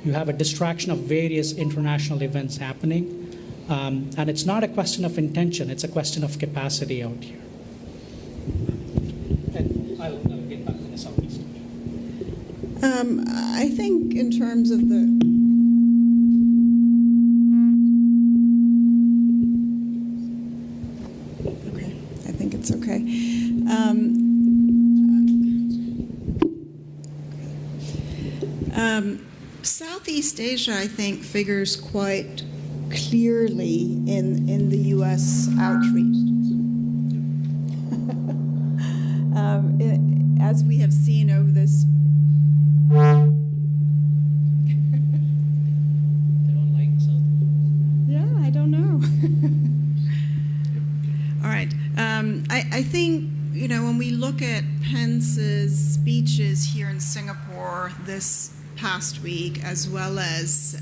You have a distraction of various international events happening. And it's not a question of intention, it's a question of capacity out here. And I'll get back to the Southeast. I think in terms of the... Okay, I think it's okay. Southeast Asia, I think, figures quite clearly in the U.S. outreach. As we have seen over this. They don't like South. Yeah, I don't know. All right. I think, you know, when we look at Pence's speeches here in Singapore this past week, as well as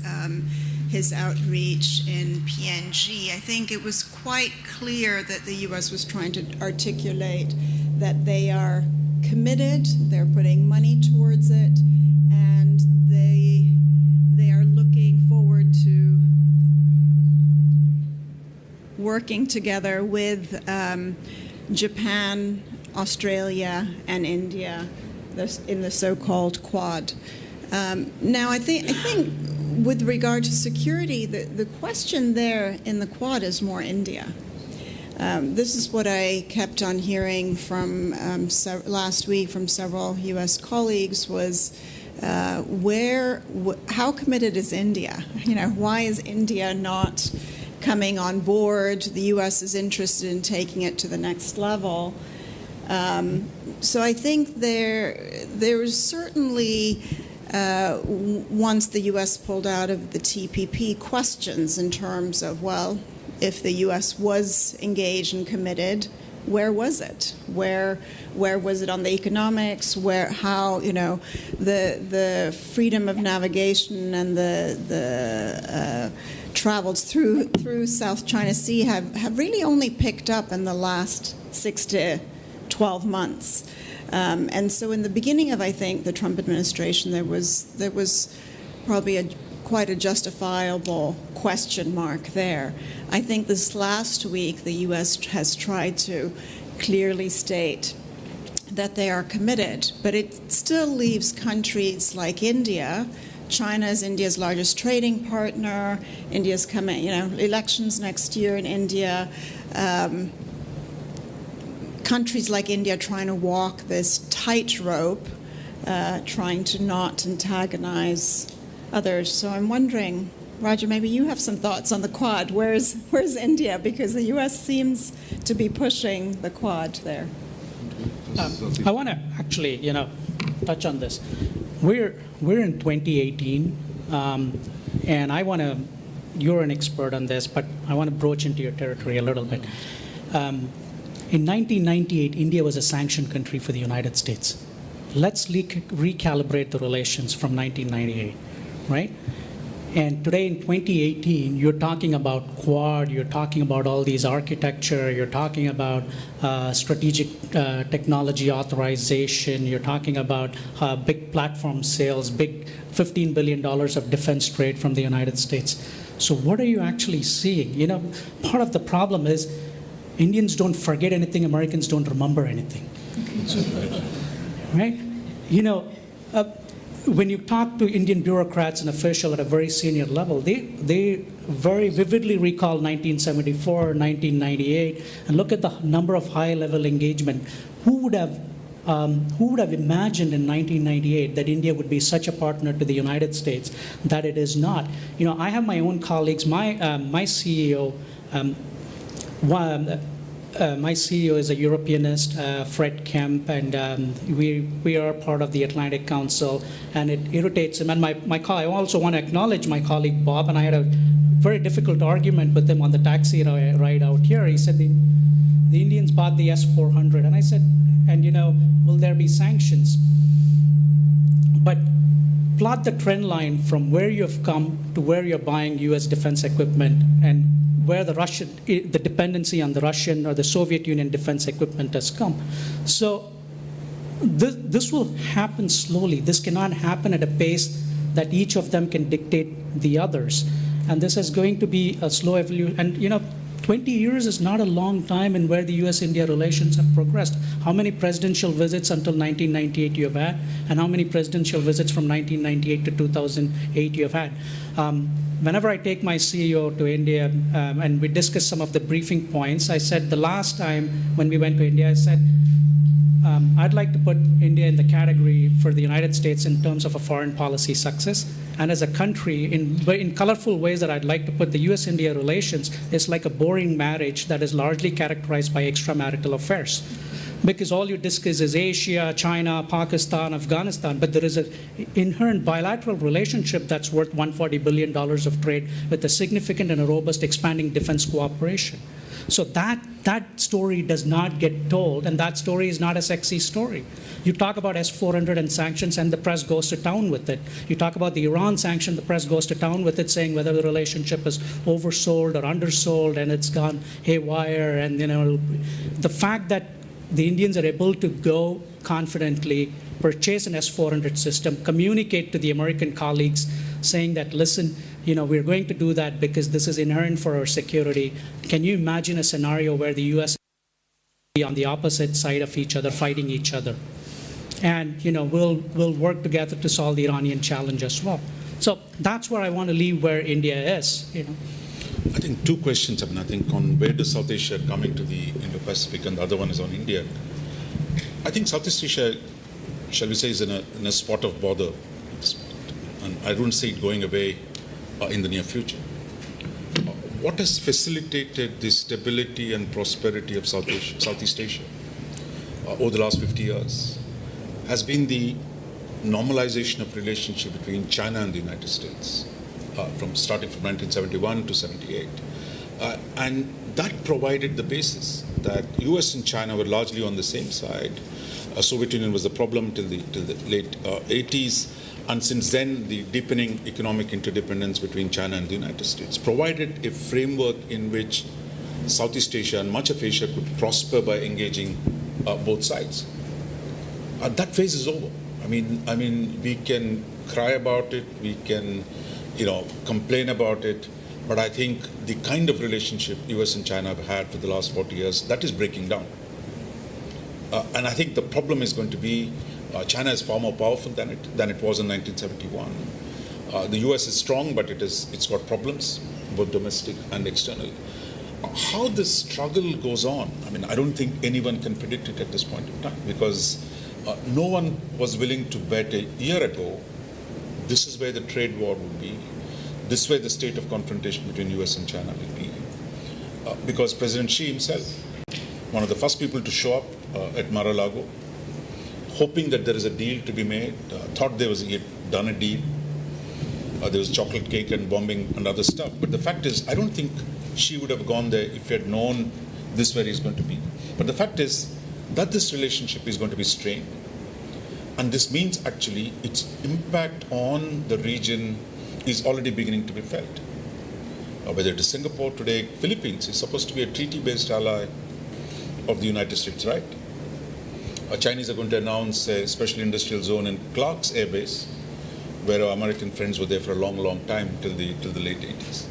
his outreach in PNG, I think it was quite clear that the U.S. was trying to articulate that they are committed, they're putting money towards it, and they are looking forward to working together with Japan, Australia, and India in the so-called Quad. Now, I think with regard to security, the question there in the Quad is more India. This is what I kept on hearing from last week from several U.S. colleagues was how committed is India? You know, why is India not coming on board? The U.S. is interested in taking it to the next level. So I think there is certainly, once the U.S. pulled out of the TPP, questions in terms of, well, if the U.S. was engaged and committed, where was it? Where was it on the economics? How, you know, the freedom of navigation and the travels through South China Sea have really only picked up in the last 6 to 12 months. And so in the beginning of, I think, the Trump administration, there was probably quite a justifiable question mark there. I think this last week the U.S. has tried to clearly state that they are committed, but it still leaves countries like India. China is India's largest trading partner. India's coming, you know, elections next year in India. Countries like India trying to walk this tightrope, trying to not antagonize others. So I'm wondering, Roger, maybe you have some thoughts on the Quad. Where's India? Because the U.S. seems to be pushing the Quad there. I want to actually, you know, touch on this. We're in 2018, and I want to. You're an expert on this, but I want to broach into your territory a little bit. In 1998, India was a sanctioned country for the United States. Let's recalibrate the relations from 1998, right? And today in 2018, you're talking about Quad, you're talking about all these architecture, you're talking about strategic technology authorization, you're talking about big platform sales, big $15 billion of defense trade from the United States. So what are you actually seeing? You know, part of the problem is Indians don't forget anything, Americans don't remember anything. Right? You know, when you talk to Indian bureaucrats and officials at a very senior level, they very vividly recall 1974, 1998, and look at the number of high-level engagement. Who would have imagined in 1998 that India would be such a partner to the United States that it is not? You know, I have my own colleagues. My CEO. My CEO is a Europeanist, Fred Kemp, and we are part of the Atlantic Council, and it irritates him. And I also want to acknowledge my colleague Bob, and I had a very difficult argument with him on the taxi ride out here. He said the Indians bought the S-400, and I said, and you know, will there be sanctions? But plot the trend line from where you've come to where you're buying U.S. defense equipment, and where the dependency on the Russian or the Soviet Union defense equipment has come. So this will happen slowly. This cannot happen at a pace that each of them can dictate the others. And this is going to be a slow evolution. And you know, 20 years is not a long time in where the US-India relations have progressed. How many presidential visits until 1998 you have had, and how many presidential visits from 1998 to 2008 you have had? Whenever I take my CEO to India and we discuss some of the briefing points, I said the last time when we went to India, I said, I'd like to put India in the category for the United States in terms of a foreign policy success. And as a country, in colorful ways that I'd like to put the US-India relations is like a boring marriage that is largely characterized by extramarital affairs. Because all you discuss is Asia, China, Pakistan, Afghanistan, but there is an inherent bilateral relationship that's worth $140 billion of trade with a significant and a robust expanding defense cooperation. So that story does not get told, and that story is not a sexy story. You talk about S-400 and sanctions, and the press goes to town with it. You talk about the Iran sanction, the press goes to town with it, saying whether the relationship is oversold or undersold, and it's gone haywire. And the fact that the Indians are able to go confidently, purchase an S-400 system, communicate to the American colleagues, saying that, listen, we're going to do that because this is inherent for our security. Can you imagine a scenario where the US be on the opposite side of each other, fighting each other? And we'll work together to solve the Iranian challenge as well. So that's where I want to leave where India is. I think two questions. I think on where does South Asia come into the Indo-Pacific, and the other one is on India. I think Southeast Asia, shall we say, is in a spot of bother at this point, and I don't see it going away in the near future. What has facilitated the stability and prosperity of Southeast Asia over the last 50 years has been the normalization of relationship between China and the United States, starting from 1971 to 78. And that provided the basis that US and China were largely on the same side. Soviet Union was the problem till the late 80s. And since then, the deepening economic interdependence between China and the United States provided a framework in which Southeast Asia and much of Asia could prosper by engaging both sides. That phase is over. I mean, we can cry about it, we can, complain about it, but I think the kind of relationship US and China have had for the last 40 years, that is breaking down. And I think the problem is going to be China is far more powerful than it was in 1971. The US is strong, but it's got problems, both domestic and external. How this struggle goes on, I don't think anyone can predict it at this point in time, because no one was willing to bet a year ago this is where the trade war would be, this is where the state of confrontation between US and China will be. Because President Xi himself, one of the first people to show up at Mar-a-Lago, hoping that there is a deal to be made, thought he had done a deal. There was chocolate cake and bombing and other stuff. But the fact is, I don't think Xi would have gone there if he had known this is where he's going to be. But the fact is that this relationship is going to be strained. And this means actually its impact on the region is already beginning to be felt. Whether it is Singapore today, Philippines is supposed to be a treaty-based ally of the United States, right? Chinese are going to announce a special industrial zone in Clark's Air Base, where our American friends were there for a long, long time, till the late 80s.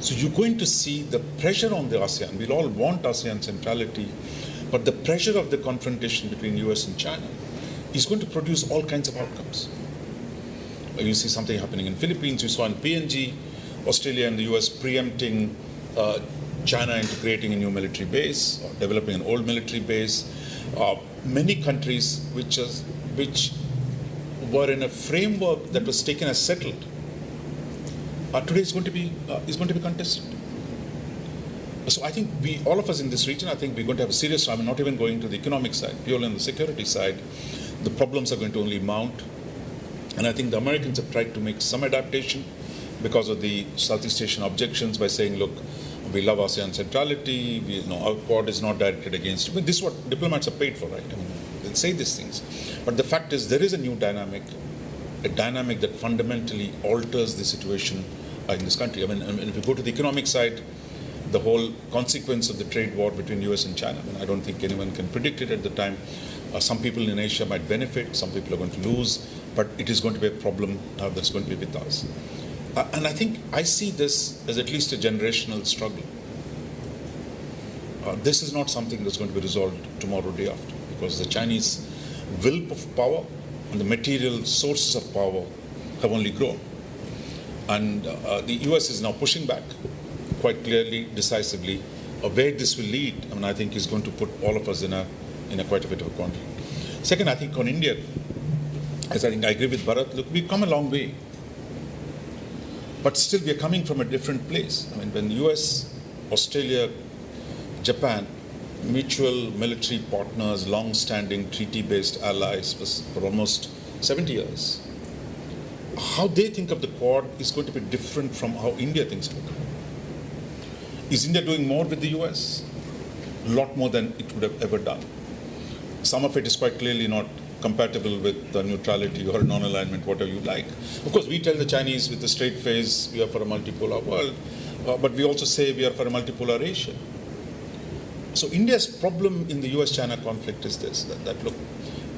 So you're going to see the pressure on the ASEAN. We'll all want ASEAN centrality, but the pressure of the confrontation between US and China is going to produce all kinds of outcomes. You see something happening in Philippines, you saw in PNG, Australia and the US preempting China into creating a new military base, or developing an old military base. Many countries which were in a framework that was taken as settled, today is going to be contested. So I think all of us in this region, I think we're going to have a serious, not even going to the economic side, purely on the security side, the problems are going to only mount. And I think the Americans have tried to make some adaptation because of the Southeast Asian objections by saying, look, we love ASEAN centrality, our Quad is not directed against. This is what diplomats are paid for, right? They'll say these things. But the fact is, there is a new dynamic, a dynamic that fundamentally alters the situation in this country. If you go to the economic side, the whole consequence of the trade war between US and China, I don't think anyone can predict it at the time. Some people in Asia might benefit, some people are going to lose, but it is going to be a problem that's going to be with us. And I think I see this as at least a generational struggle. this is not something that's going to be resolved tomorrow or day after, because the Chinese will of power and the material sources of power have only grown. And the US is now pushing back quite clearly, decisively. Where this will lead, I mean, I think is going to put all of us in a quite a bit of a quandary. Second, I think on India, as I think I agree with Bharath, look, we've come a long way. But still, we are coming from a different place. I mean, when US, Australia, Japan, mutual military partners, long-standing treaty-based allies for almost 70 years, how they think of the Quad is going to be different from how India thinks of it. Is India doing more with the US? A lot more than it would have ever done. Some of it is quite clearly not compatible with neutrality or non-alignment, whatever you like. Of course, we tell the Chinese with a straight face, we are for a multipolar world, but we also say we are for a multipolar Asia. So India's problem in the US-China conflict is this, that look,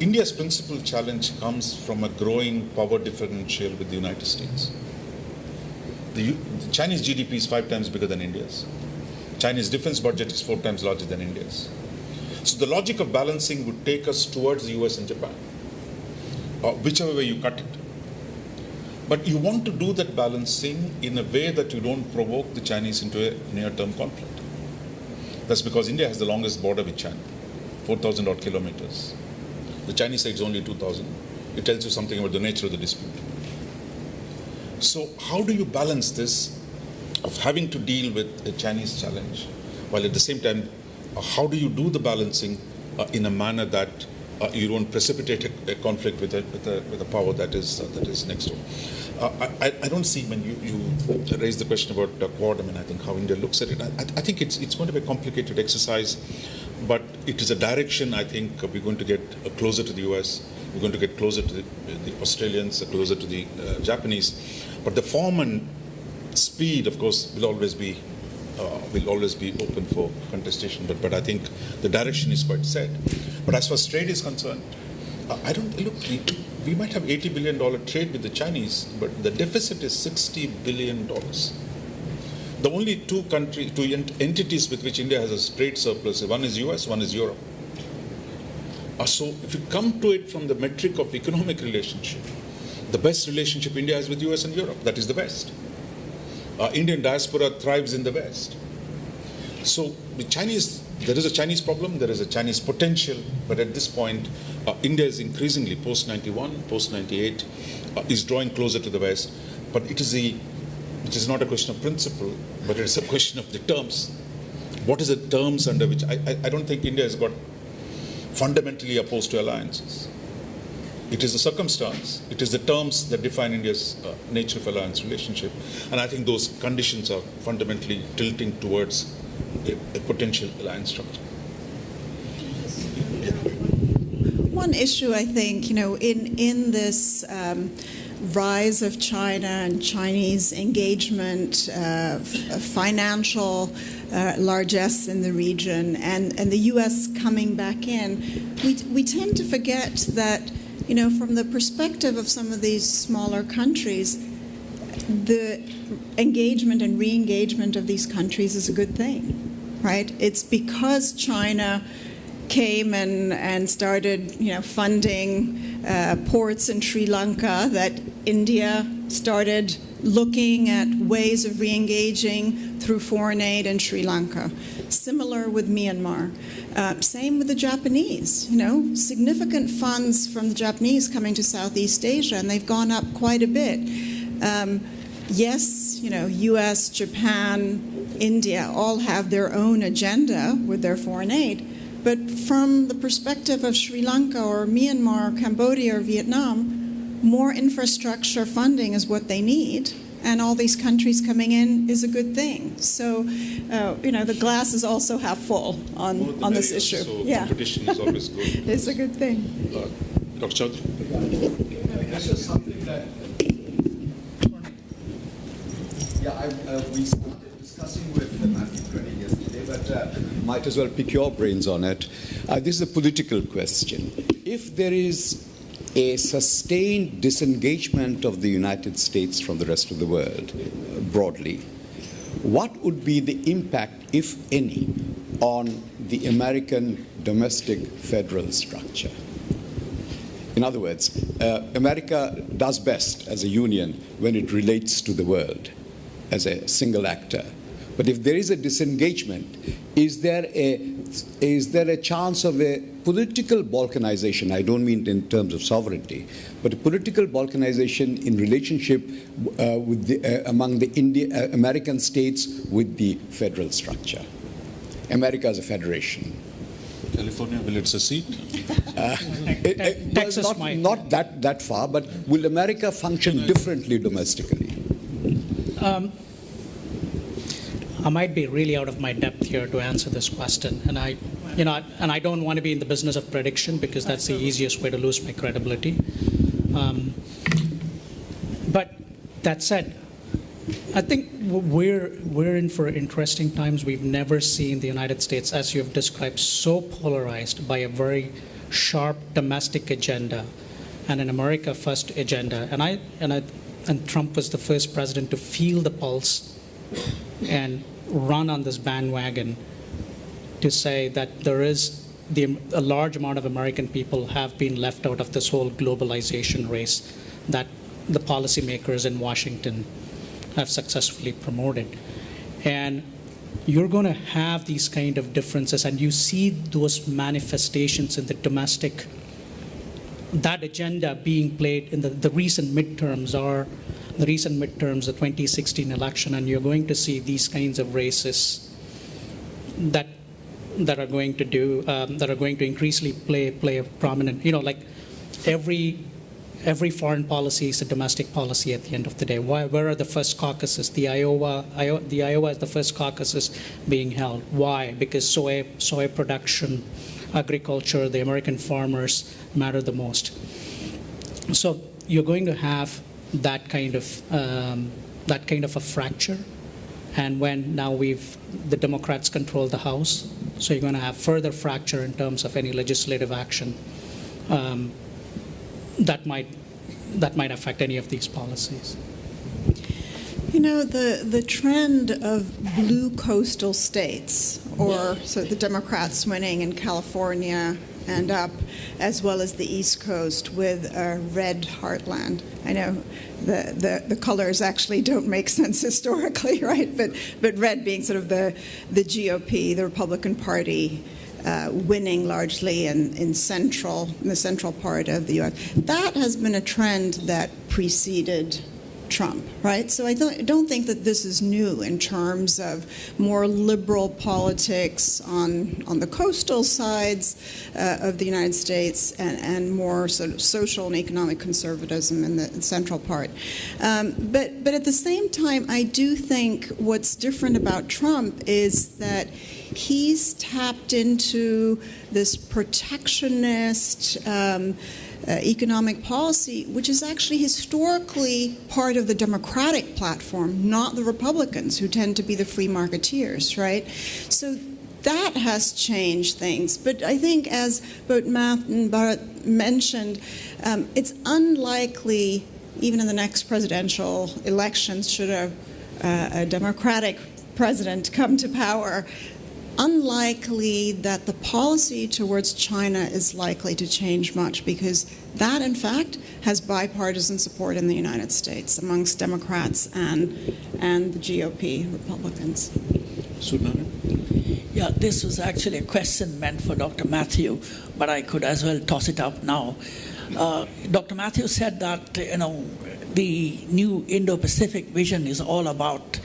India's principal challenge comes from a growing power differential with the United States. The Chinese GDP is 5 times bigger than India's. Chinese defense budget is 4 times larger than India's. So the logic of balancing would take us towards the US and Japan, whichever way you cut it. But you want to do that balancing in a way that you don't provoke the Chinese into a near-term conflict. That's because India has the longest border with China, 4,000 odd kilometers. The Chinese side is only 2,000. It tells you something about the nature of the dispute. So how do you balance this of having to deal with a Chinese challenge, while at the same time, how do you do the balancing in a manner that you don't precipitate a conflict with a power that is next door? I don't see, when you raise the question about Quad, I mean, I think how India looks at it, I think it's going to be a complicated exercise, but it is a direction. I think we're going to get closer to the US, we're going to get closer to the Australians, closer to the Japanese, but the form and speed, of course, will always be open for contestation, but I think the direction is quite set. But as far as trade is concerned, I don't look. We might have $80 billion trade with the Chinese, but the deficit is $60 billion. The only two entities with which India has a trade surplus, one is US, one is Europe. So if you come to it from the metric of economic relationship, the best relationship India has with US and Europe, that is the West. Indian diaspora thrives in the West. So the Chinese, there is a Chinese problem, there is a Chinese potential, but at this point, India is increasingly, post-91, post-98, is drawing closer to the West. But it is not a question of principle, but it is a question of the terms. What is the terms under which, I don't think India has got fundamentally opposed to alliances. It is the circumstance, it is the terms that define India's nature of alliance relationship. And I think those conditions are fundamentally tilting towards a potential alliance structure. One issue, I think, in this rise of China and Chinese engagement, financial largesse in the region, and the U.S. coming back in, we tend to forget that, from the perspective of some of these smaller countries, the engagement and re-engagement of these countries is a good thing, right? It's because China came and started, funding ports in Sri Lanka that India started looking at ways of re-engaging through foreign aid in Sri Lanka. Similar with Myanmar. Same with the Japanese. Significant funds from the Japanese coming to Southeast Asia, and they've gone up quite a bit. Yes, U.S., Japan, India all have their own agenda with their foreign aid, but from the perspective of Sri Lanka or Myanmar, Cambodia or Vietnam, more infrastructure funding is what they need, and all these countries coming in is a good thing. So, the glass is also half full on this issue. So competition is always good. It's a good thing. Dr. Chaudhary? This is something that we started discussing with Matthew Kroenig yesterday, but might as well pick your brains on it. This is a political question. If there is a sustained disengagement of the United States from the rest of the world, broadly, what would be the impact, if any, on the American domestic federal structure. In other words, America does best as a union when it relates to the world as a single actor. But if there is a disengagement, is there a chance of a political balkanization? I don't mean in terms of sovereignty, but a political balkanization in relationship among the American states with the federal structure. America as a federation. California, will it secede? Texas not that far, but will America function differently domestically? I might be really out of my depth here to answer this question, and I don't want to be in the business of prediction because that's the easiest way to lose my credibility. But that said, I think we're in for interesting times. We've never seen the United States, as you've described, so polarized by a very sharp domestic agenda and an America First agenda. And Trump was the first president to feel the pulse and run on this bandwagon to say that there is a large amount of American people have been left out of this whole globalization race that the policymakers in Washington have successfully promoted. And you're going to have these kind of differences, and you see those manifestations in the domestic, that agenda being played in the recent midterms, the 2016 election, and you're going to see these kinds of races that are going to increasingly play a prominent, like every foreign policy is a domestic policy at the end of the day. Where are the first caucuses? The Iowa is the first caucuses being held. Why? Because soy production, agriculture, the American farmers matter the most. So you're going to have that kind of a fracture. And when now the Democrats control the House, so you're going to have further fracture in terms of any legislative action that might affect any of these policies. The trend of blue coastal states, or so the Democrats winning in California and up, as well as the East Coast with a red heartland. I know the colors actually don't make sense historically, right? But red being sort of the GOP, the Republican Party, winning largely in the central part of the U.S. That has been a trend that preceded Trump, right? So I don't think that this is new in terms of more liberal politics on the coastal sides of the United States and more sort of social and economic conservatism in the central part. But at the same time, I do think what's different about Trump is that he's tapped into this protectionist economic policy, which is actually historically part of the Democratic platform, not the Republicans, who tend to be the free marketeers, right? So that has changed things. But I think, as both Matt and Bharath mentioned, it's unlikely, even in the next presidential elections, should a Democratic president come to power, unlikely that the policy towards China is likely to change much, because that, in fact, has bipartisan support in the United States amongst Democrats and the GOP Republicans. Yeah, this was actually a question meant for Dr. Matthew, but I could as well toss it up now. Dr. Matthew said that the new Indo-Pacific vision is all about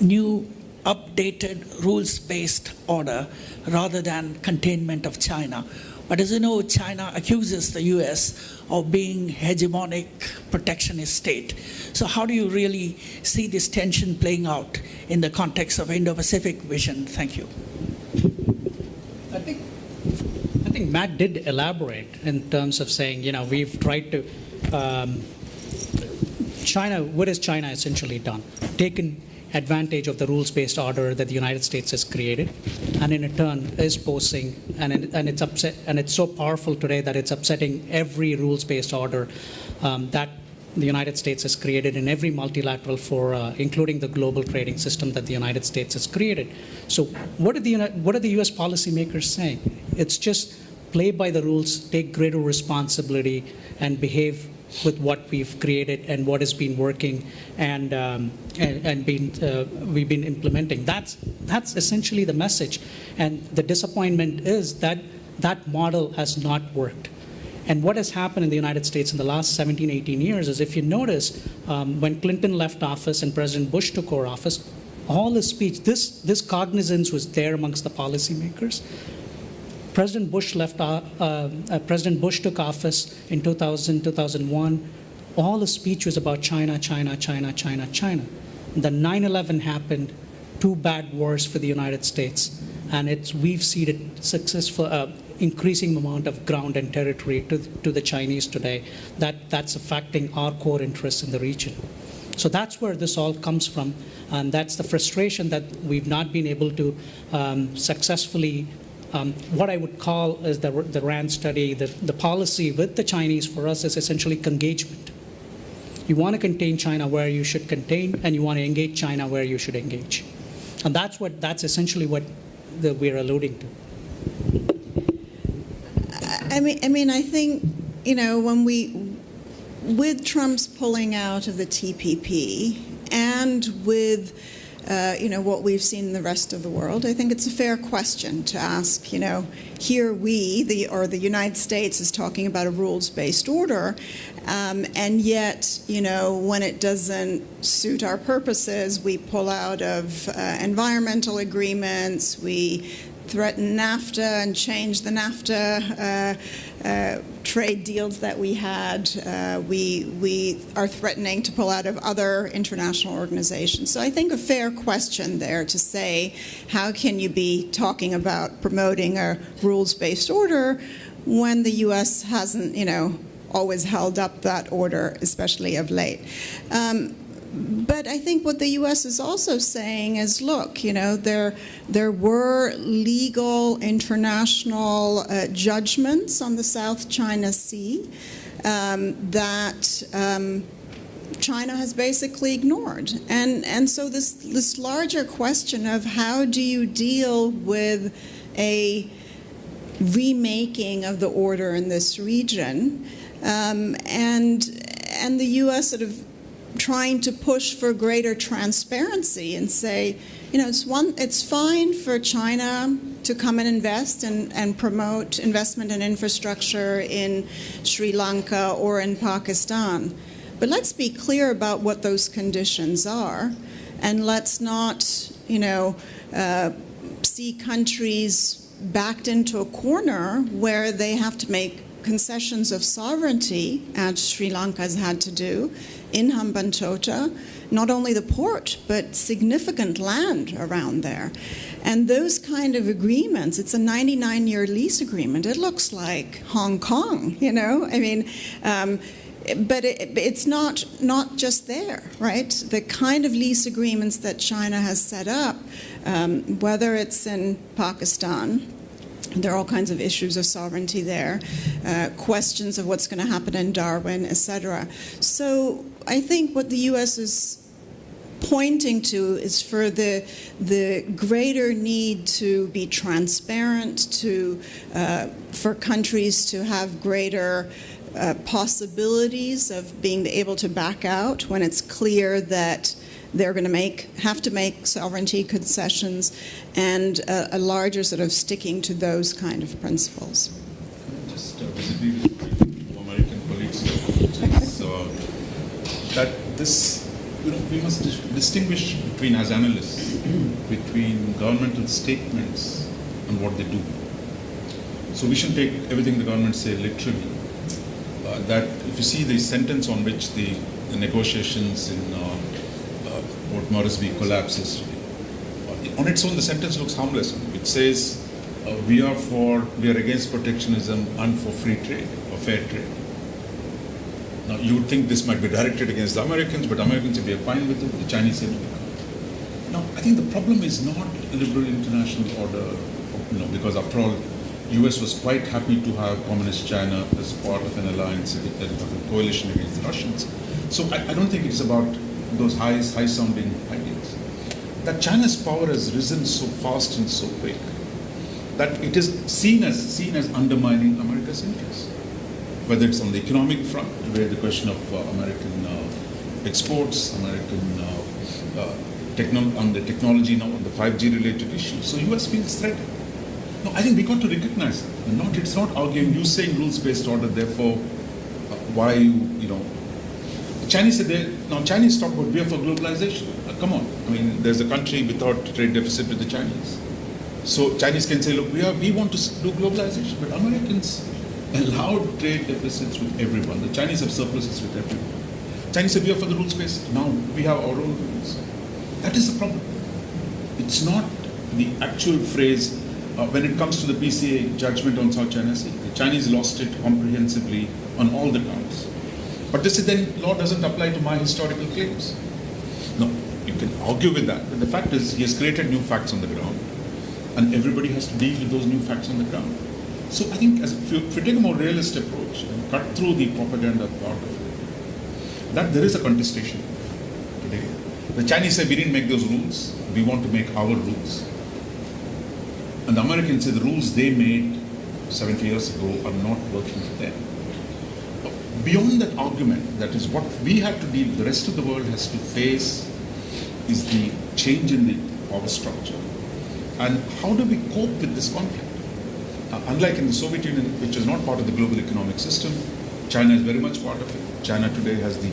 new updated rules-based order rather than containment of China. But as you know, China accuses the US of being hegemonic protectionist state. So how do you really see this tension playing out in the context of Indo-Pacific vision? Thank you. I think Matt did elaborate in terms of saying, we've tried to China. What has China essentially done? Taken advantage of the rules-based order that the United States has created, and in turn is posing, and it's so powerful today that it's upsetting every rules-based order that the United States has created in every multilateral fora, including the global trading system that the United States has created. So what are the U.S. policymakers saying? It's just play by the rules, take greater responsibility, and behave with what we've created and what has been working and we've been implementing. That's essentially the message. And the disappointment is that that model has not worked. And what has happened in the United States in the last 17, 18 years is, if you notice, when Clinton left office and President Bush took over office, all his speech, this cognizance was there amongst the policymakers. President Bush took office in 2000, 2001. All his speech was about China, China, China, China, China. Then 9/11 happened, 2 bad wars for the United States, and we've ceded successful, increasing amount of ground and territory to the Chinese today. That's affecting our core interests in the region. So that's where this all comes from, and that's the frustration that we've not been able to successfully. What I would call is the RAND study, the policy with the Chinese for us is essentially engagement. You want to contain China where you should contain, and you want to engage China where you should engage. And that's essentially what we're alluding to. I mean, I think, with Trump's pulling out of the TPP and with what we've seen in the rest of the world, I think it's a fair question to ask, here the United States is talking about a rules-based order, and yet, when it doesn't suit our purposes, we pull out of environmental agreements, we threaten NAFTA and change the NAFTA trade deals that we had. We are threatening to pull out of other international organizations. So I think a fair question there to say, how can you be talking about promoting a rules-based order when the U.S. hasn't, always held up that order, especially of late? But I think what the U.S. is also saying is, look, there were legal international judgments on the South China Sea that China has basically ignored. And so this larger question of how do you deal with a remaking of the order in this region, and the U.S. sort of trying to push for greater transparency and say, it's fine for China to come and invest and promote investment in infrastructure in Sri Lanka or in Pakistan. But let's be clear about what those conditions are, and let's not, see countries backed into a corner where they have to make concessions of sovereignty, as Sri Lanka has had to do, in Hambantota, not only the port, but significant land around there. And those kind of agreements, it's a 99-year lease agreement. It looks like Hong Kong, but it's not just there, right? The kind of lease agreements that China has set up, whether it's in Pakistan, there are all kinds of issues of sovereignty there, questions of what's going to happen in Darwin, etc. So I think what the U.S. is pointing to is for the greater need to be transparent, for countries to have greater possibilities of being able to back out when it's clear that they're going to have to make sovereignty concessions, and a larger sort of sticking to those kind of principles. Just disagree with my American colleagues that this, we must distinguish between, as analysts, between governmental statements and what they do. So we shouldn't take everything the government say literally. That if you see the sentence on which the negotiations in Port Moresby collapses, on its own the sentence looks harmless. It says we are against protectionism and for free trade or fair trade. Now you would think this might be directed against the Americans, but Americans say we are fine with it. The Chinese say we can't. Now I think the problem is not liberal international order, because after all, US was quite happy to have Communist China as part of an alliance, a coalition against the Russians. So I don't think it's about those high-sounding ideas. That China's power has risen so fast and so quick that it is seen as undermining America's interests. Whether it's on the economic front, where the question of American exports, American on the technology now, on the 5G related issues. So US feels threatened. No, I think we got to recognize that. It's not arguing, you saying rules-based order, therefore, why you know. Chinese talk about we are for globalization. Come on, I mean, there's a country without trade deficit with the Chinese. So Chinese can say, look, we want to do globalization, but Americans allowed trade deficits with everyone. The Chinese have surpluses with everyone. Chinese say we are for the rules-based. Now we have our own rules. That is the problem. It's not the actual phrase when it comes to the PCA judgment on South China Sea. The Chinese lost it comprehensively on all the counts. But they say then law doesn't apply to my historical claims. No, you can argue with that. But the fact is he has created new facts on the ground, and everybody has to deal with those new facts on the ground. So I think if we take a more realist approach and cut through the propaganda part of it, that there is a contestation today. The Chinese say we didn't make those rules, we want to make our rules. And the Americans say the rules they made 70 years ago are not working for them. Beyond that argument, that is what we have to deal with, the rest of the world has to face, is the change in the power structure. And how do we cope with this conflict? Unlike in the Soviet Union, which is not part of the global economic system, China is very much part of it. China today has the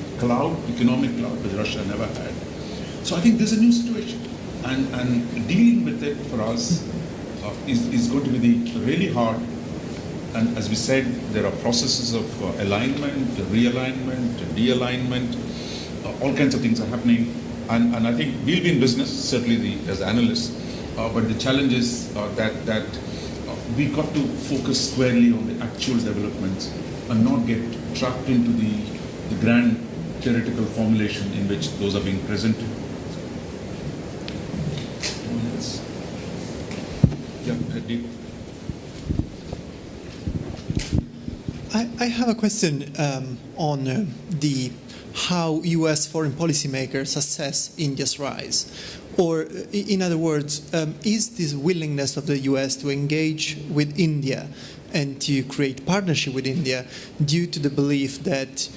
economic cloud, which Russia never had. So I think there's a new situation. And dealing with it for us is going to be really hard. And as we said, there are processes of alignment, realignment, de-alignment, all kinds of things are happening. And I think we'll be in business, certainly as analysts, but the challenge is that we got to focus squarely on the actual developments and not get trapped into the grand theoretical formulation in which those are being presented. Yeah, Deep. I have a question on how U.S. foreign policymakers assess India's rise. Or, in other words, is this willingness of the U.S. to engage with India and to create partnership with India due to the belief that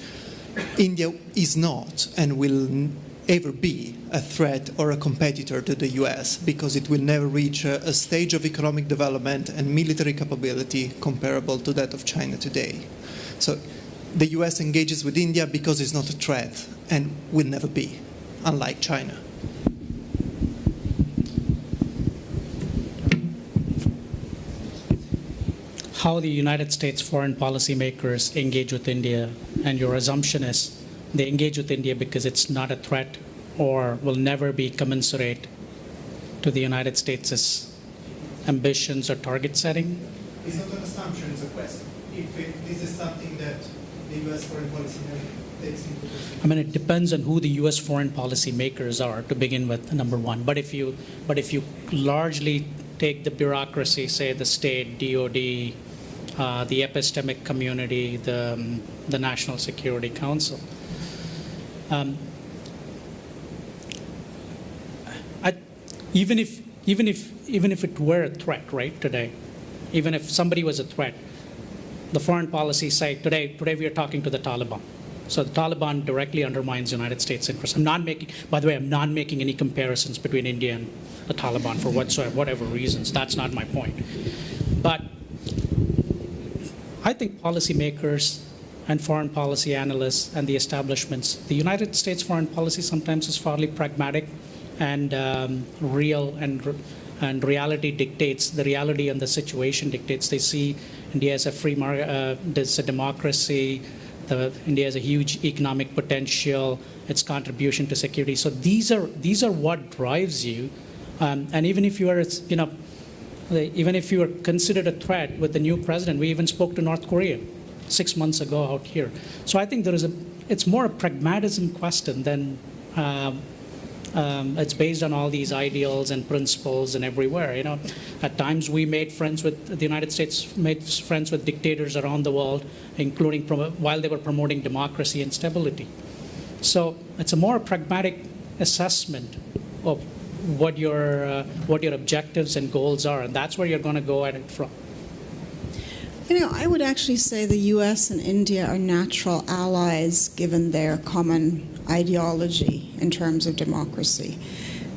India is not and will ever be a threat or a competitor to the US, because it will never reach a stage of economic development and military capability comparable to that of China today. So the US engages with India because it's not a threat and will never be, unlike China. How the United States foreign policymakers engage with India, and your assumption is they engage with India because it's not a threat or will never be commensurate to the United States' ambitions or target setting? It's not an assumption, it's a question. If this is something that the U.S. foreign policy takes into consideration. I mean, it depends on who the U.S. foreign policy makers are, to begin with, number one. But if you largely take the bureaucracy, say the state, DOD, the epistemic community, the National Security Council, even if it were a threat, right, today, even if somebody was a threat, the foreign policy side, today we are talking to the Taliban. So the Taliban directly undermines United States interests. I'm not making any comparisons between India and the Taliban for whatever reasons. That's not my point. But I think policymakers and foreign policy analysts and the establishments, the United States foreign policy sometimes is fairly pragmatic and real, and reality dictates, the reality and the situation dictates. They see India as a free market, it's a democracy, India has a huge economic potential, its contribution to security. So these are what drives you. And even if you are, even if you are considered a threat with the new president, we even spoke to North Korea 6 months ago out here. So I think it's more a pragmatism question than it's based on all these ideals and principles and everywhere. At times we made friends with the United States, made friends with dictators around the world, including while they were promoting democracy and stability. So it's a more pragmatic assessment of what your objectives and goals are, and that's where you're going to go at it from. You know, I would actually say the US and India are natural allies given their common ideology in terms of democracy.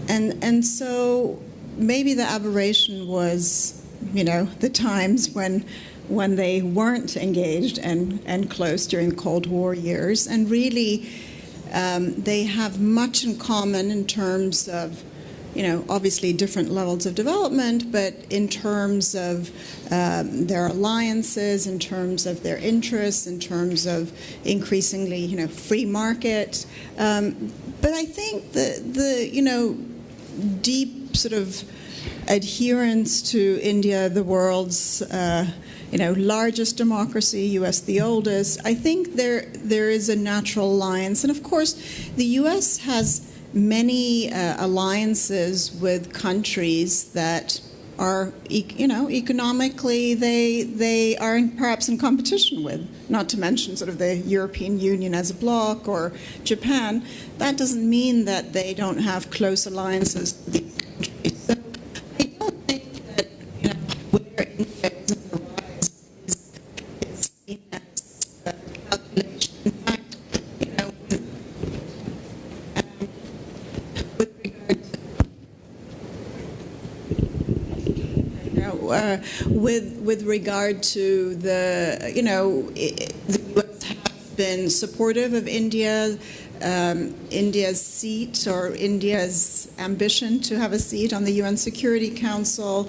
And so maybe the aberration was, you know, the times when they weren't engaged and close during the Cold War years. And really, they have much in common in terms of, you know, obviously different levels of development, but in terms of their alliances, in terms of their interests, in terms of increasingly, you know, free market. But I think the you know, deep sort of adherence to India, the world's you know, largest democracy, US the oldest, I think there is a natural alliance. And of course, the US has many alliances with countries that are, you know, economically they are perhaps in competition with, not to mention sort of the European Union as a bloc or Japan. That doesn't mean that they don't have close alliances with these countries. So I don't think that, you know, where India is on the rise is seen as a calculation. In fact, you know, with regard to the, you know, the U.S. has been supportive of India, India's seat or India's ambition to have a seat on the UN Security Council,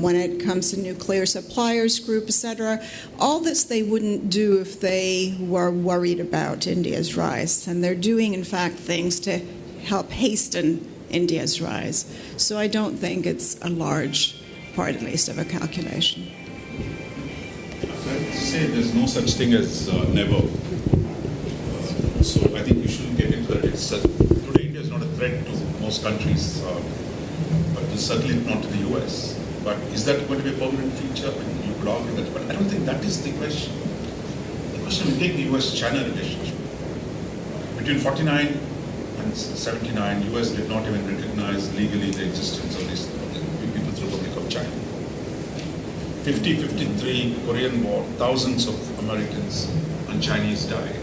when it comes to nuclear suppliers group, etc. All this they wouldn't do if they were worried about India's rise. And they're doing, in fact, things to help hasten India's rise. So I don't think it's a large part, at least, of a calculation. I'd say there's no such thing as never. So I think you shouldn't get into that. Today India is not a threat to most countries, but it's certainly not to the US. But is that going to be a permanent feature? You could argue that, but I don't think that is the question. The question, we take the US-China relationship. Between 49 and 79, US did not even recognize legally the existence of this People's Republic of China. 50-53 Korean War, thousands of Americans and Chinese died.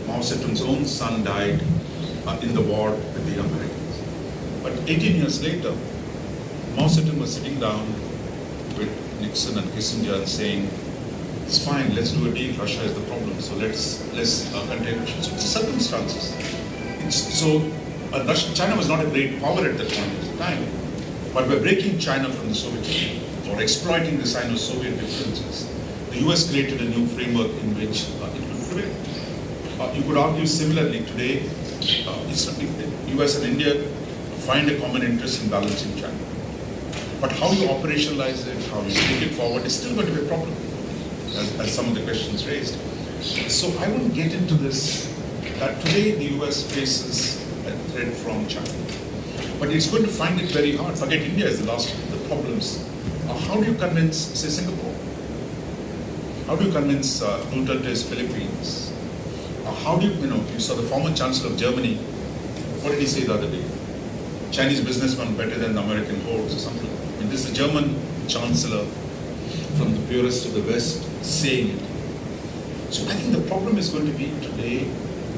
Mao Zedong's own son died in the war with the Americans. But 18 years later, Mao Zedong was sitting down with Nixon and Kissinger and saying, it's fine, let's do a deal, Russia is the problem, so let's contain Russia. So circumstances. China was not a great power at that point in time, but by breaking China from the Soviet Union, or exploiting the Sino-Soviet differences, the US created a new framework in which it could prevail. You could argue similarly today, US and India find a common interest in balancing China. But how you operationalize it, how you take it forward is still going to be a problem, as some of the questions raised. So I wouldn't get into this, that today the US faces a threat from China. But it's going to find it very hard. Forget India is the last of the problems. How do you convince, say, Singapore? How do you convince Duterte's Philippines? How do you saw the former Chancellor of Germany, what did he say the other day? Chinese businessmen better than the American hordes or something. I mean, this is the German Chancellor from the purest of the West saying it. So I think the problem is going to be today,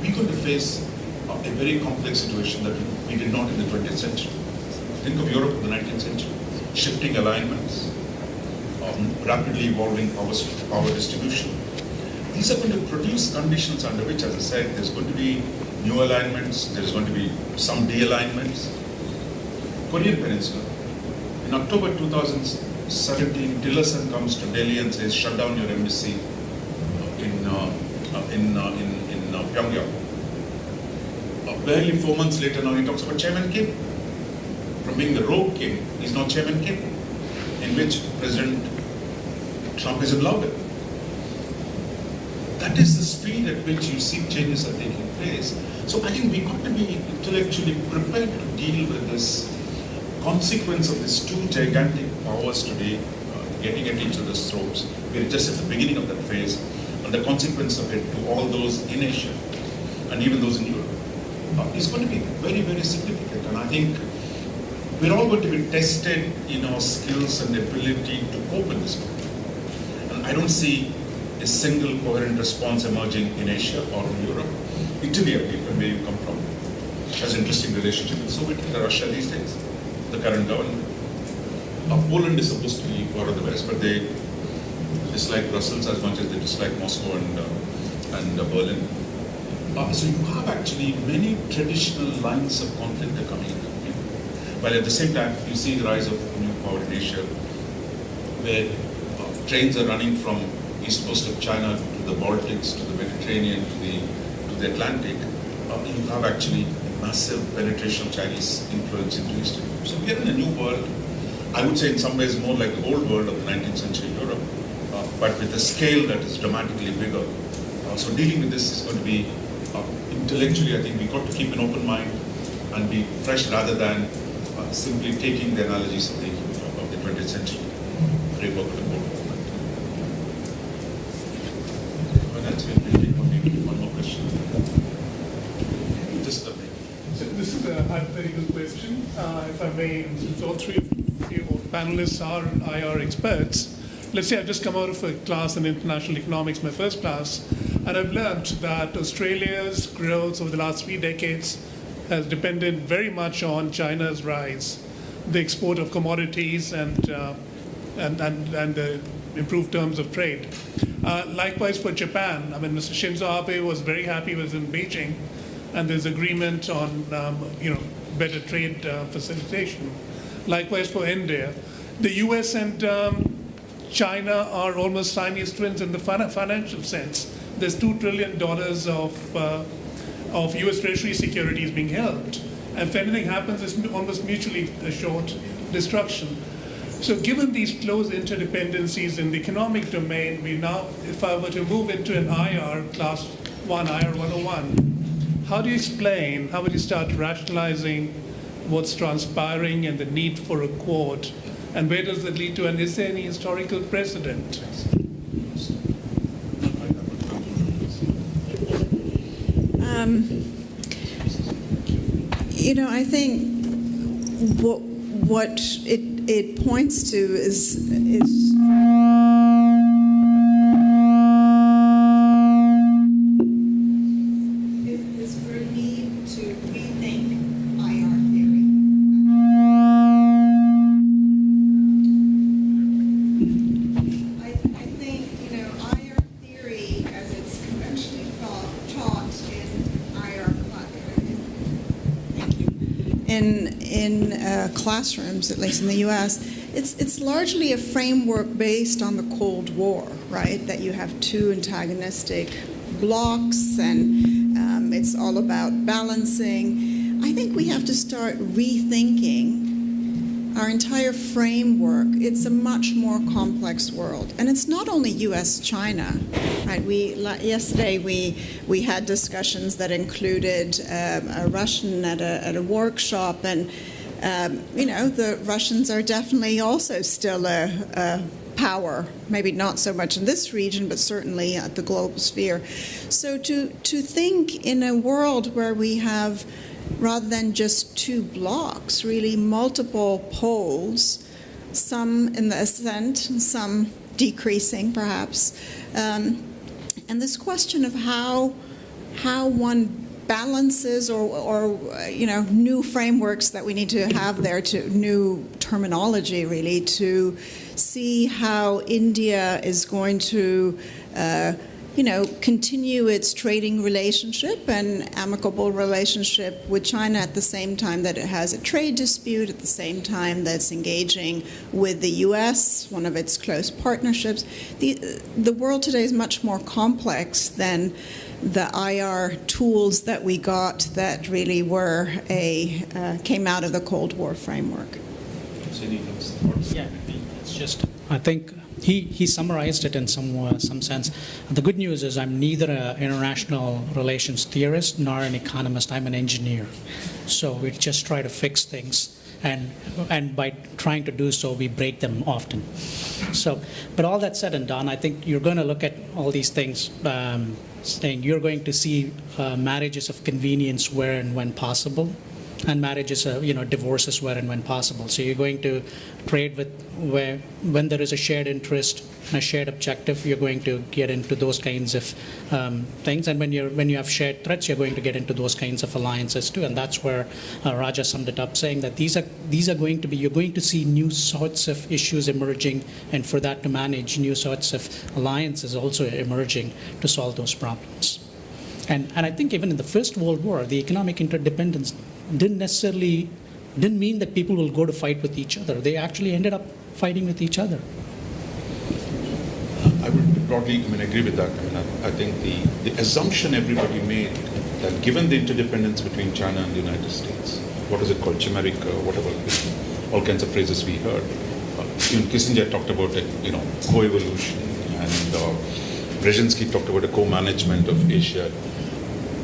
we're going to face a very complex situation that we did not in the 20th century. Think of Europe in the 19th century. Shifting alignments, rapidly evolving power distribution. These are going to produce conditions under which, as I said, there's going to be new alignments, there's going to be some de-alignments. Korean Peninsula. In October 2017, Tillerson comes to Delhi and says, shut down your embassy in Pyongyang. Barely 4 months later, now he talks about Chairman Kim. From being the rogue king, he's now Chairman Kim, in which President Trump is in love with. That is the speed at which you see changes are taking place. So I think we got to be intellectually prepared to deal with this consequence of these two gigantic powers today getting at each other's throats. We're just at the beginning of that phase, and the consequence of it to all those in Asia. and even those in Europe, is going to be very, very significant. And I think we're all going to be tested in our skills and ability to cope with this problem. And I don't see a single coherent response emerging in Asia or in Europe. Italy, I believe, where you come from, has an interesting relationship with Soviet and Russia these days, the current government. Poland is supposed to be part of the West, but they dislike Brussels as much as they dislike Moscow and Berlin. So you have actually many traditional lines of conflict that are coming in. While at the same time, you see the rise of new power in Asia, where trains are running from east coast of China to the Baltics, to the Mediterranean, to the Atlantic. You have actually massive penetration of Chinese influence into Eastern Europe. So we are in a new world. I would say in some ways more like the old world of the 19th century Europe, but with a scale that is dramatically bigger. So dealing with this is going to be intellectually, I think we've got to keep an open mind and be fresh rather than simply taking the analogies of the 20th century framework of the Cold War. That's one more question. Just a minute. So this is a hypothetical question. If I may, since all three of you panelists are IR experts, let's say I've just come out of a class in international economics, my first class, and I've learned that Australia's growth over the last 3 decades has depended very much on China's rise, the export of commodities and the improved terms of trade. Likewise for Japan, I mean, Mr. Shinzo Abe was very happy with in Beijing, and there's agreement on better trade facilitation. Likewise for India. The US and China are almost Siamese twins in the financial sense. There's $2 trillion of US Treasury securities being held. And if anything happens, it's almost mutually assured destruction. So given these close interdependencies in the economic domain, we now, if I were to move into an IR, class 1, IR 101, how do you explain, how would you start rationalizing what's transpiring and the need for a quote? And where does that lead to? And is there any historical precedent? I think what it points to is for a need to rethink IR theory. I think IR theory, as it's conventionally taught in IR in classrooms, at least in the U.S., it's largely a framework based on the Cold War, right? That you have two antagonistic blocks, and it's all about balancing. I think we have to start rethinking our entire framework. It's a much more complex world, and it's not only U.S.-China, right? Yesterday we had discussions that included a Russian at a workshop, and the Russians are definitely also still a power, maybe not so much in this region, but certainly at the global sphere. So to think in a world where we have, rather than just two blocks, really multiple poles, some in the ascent, some decreasing perhaps, and this question of how one balances or new frameworks that we need to have there, to new terminology really, to see how India is going to continue its trading relationship and amicable relationship with China at the same time that it has a trade dispute, at the same time that's engaging with the U.S., one of its close partnerships. The world today is much more complex than the IR tools that we got that really came out of the Cold War framework. Yeah, it's just, I think he summarized it in some sense. The good news is I'm neither an international relations theorist nor an economist. I'm an engineer. So we just try to fix things and by trying to do so, we break them often. So, but all that said and done, I think you're going to look at all these things, saying you're going to see marriages of convenience where and when possible, and marriages, divorces where and when possible. So you're going to trade with when there is a shared interest and a shared objective, you're going to get into those kinds of things. And when you have shared threats, you're going to get into those kinds of alliances too. And that's where Raja summed it up, saying that these are going to be, you're going to see new sorts of issues emerging, and for that to manage, new sorts of alliances also emerging to solve those problems. And I think even in the First World War, the economic interdependence didn't mean that people will go to fight with each other. They actually ended up fighting with each other. I would broadly agree with that. I think the assumption everybody made that given the interdependence between China and the United States, what is it called, chimeric, whatever, all kinds of phrases we heard. Even Kissinger talked about co-evolution, and Brzezinski talked about a co-management of Asia.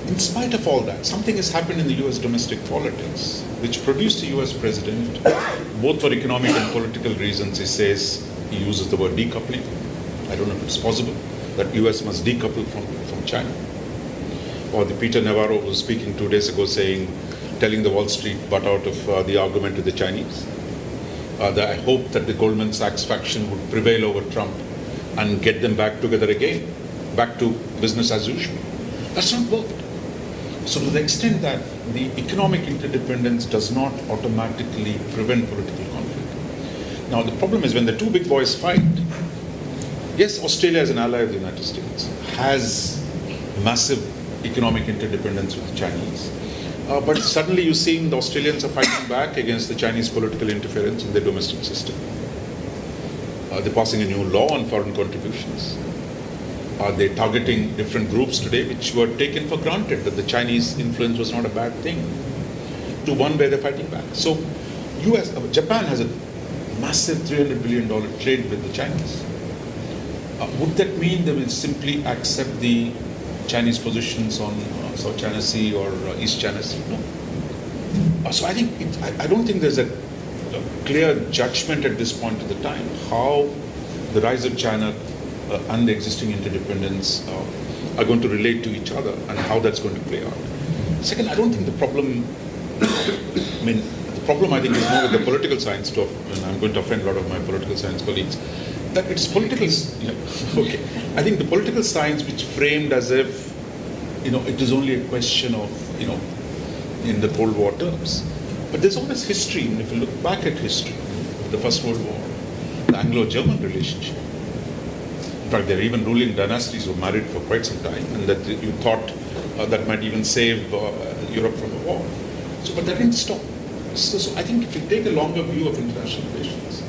In spite of all that, something has happened in the US domestic politics, which produced a US president, both for economic and political reasons. He uses the word decoupling. I don't know if it's possible that US must decouple from China. Or the Peter Navarro was speaking 2 days ago telling the Wall Street butt out of the argument with the Chinese. That I hope that the Goldman Sachs faction would prevail over Trump and get them back together again, back to business as usual. That's not worked. So to the extent that the economic interdependence does not automatically prevent political conflict. Now the problem is when the two big boys fight, yes, Australia as an ally of the United States has massive economic interdependence with the Chinese. But suddenly you're seeing the Australians are fighting back against the Chinese political interference in their domestic system. They're passing a new law on foreign contributions. They're targeting different groups today which were taken for granted that the Chinese influence was not a bad thing, to one where they're fighting back. So Japan has a massive $300 billion trade with the Chinese. Would that mean they will simply accept the Chinese positions on South China Sea or East China Sea? No. So I think I don't think there's a clear judgment at this point of the time how the rise of China and the existing interdependence are going to relate to each other and how that's going to play out. Second, I don't think the problem, the problem I think is more with the political science stuff, and I'm going to offend a lot of my political science colleagues, that it's political, okay. I think the political science which framed as if, it is only a question of, in the Cold War terms. But there's always history, and if you look back at history, the First World War, the Anglo-German relationship. In fact, there are even ruling dynasties who were married for quite some time, and that you thought that might even save Europe from a war. But that didn't stop. So I think if you take a longer view of international relations,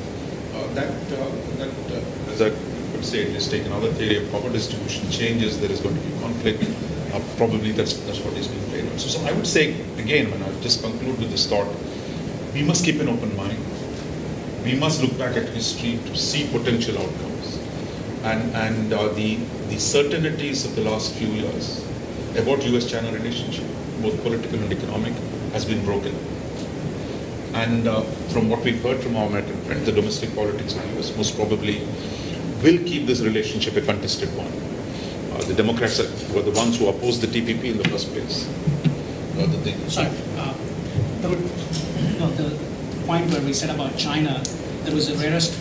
as I would say, let's take another theory of power distribution changes, there is going to be conflict. Probably that's what is being played out. So I would say, again, when I'll just conclude with this thought, we must keep an open mind. We must look back at history to see potential outcomes. And the certainties of the last few years about US-China relationship, both political and economic, has been broken. And from what we've heard from our American friends, the domestic politics in the US most probably will keep this relationship a contested one. The Democrats were the ones who opposed the TPP in the first place. The point where we said about China, there was a rarest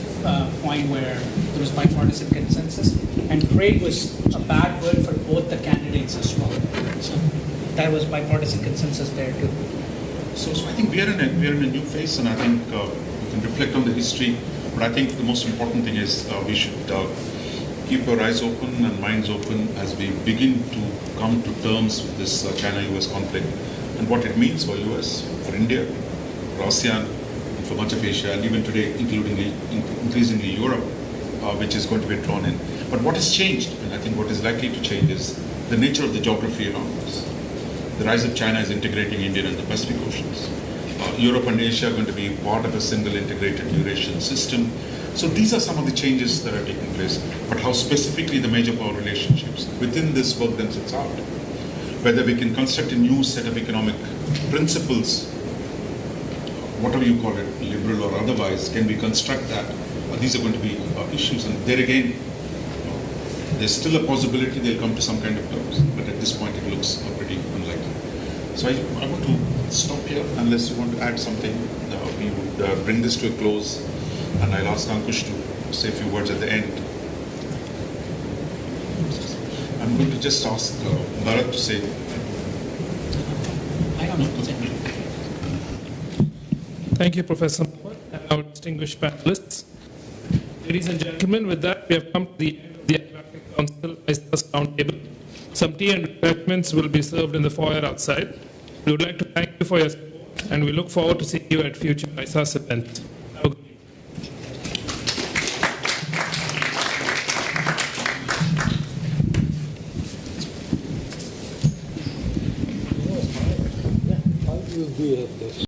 point where there was bipartisan consensus, and trade was a bad word for both the candidates as well. So there was bipartisan consensus there too. So I think we are in a new phase, and I think we can reflect on the history. But I think the most important thing is we should keep our eyes open and minds open as we begin to come to terms with this China-US conflict and what it means for US, for India, for ASEAN, and for much of Asia, and even today, increasingly Europe, which is going to be drawn in. But what has changed, and I think what is likely to change, is the nature of the geography around us. The rise of China is integrating Indian and the Pacific Oceans. Europe and Asia are going to be part of a single integrated Eurasian system. So these are some of the changes that are taking place. But how specifically the major power relationships within this work themselves out, whether we can construct a new set of economic principles whatever you call it, liberal or otherwise, can we construct that? These are going to be issues, and there again, there's still a possibility they'll come to some kind of terms, but at this point it looks pretty unlikely. So I want to stop here, unless you want to add something. We would bring this to a close, and I'll ask Ankush to say a few words at the end. I'm going to just ask Bharath to say. I don't know. Thank you, Professor Mohan, and our distinguished panelists. Ladies and gentlemen, with that, we have come to the end of the Atlantic Council ISAS Roundtable. Some tea and refreshments will be served in the foyer outside. We would like to thank you for your support, and we look forward to seeing you at future ISAS events. Have a good day. I will be at this.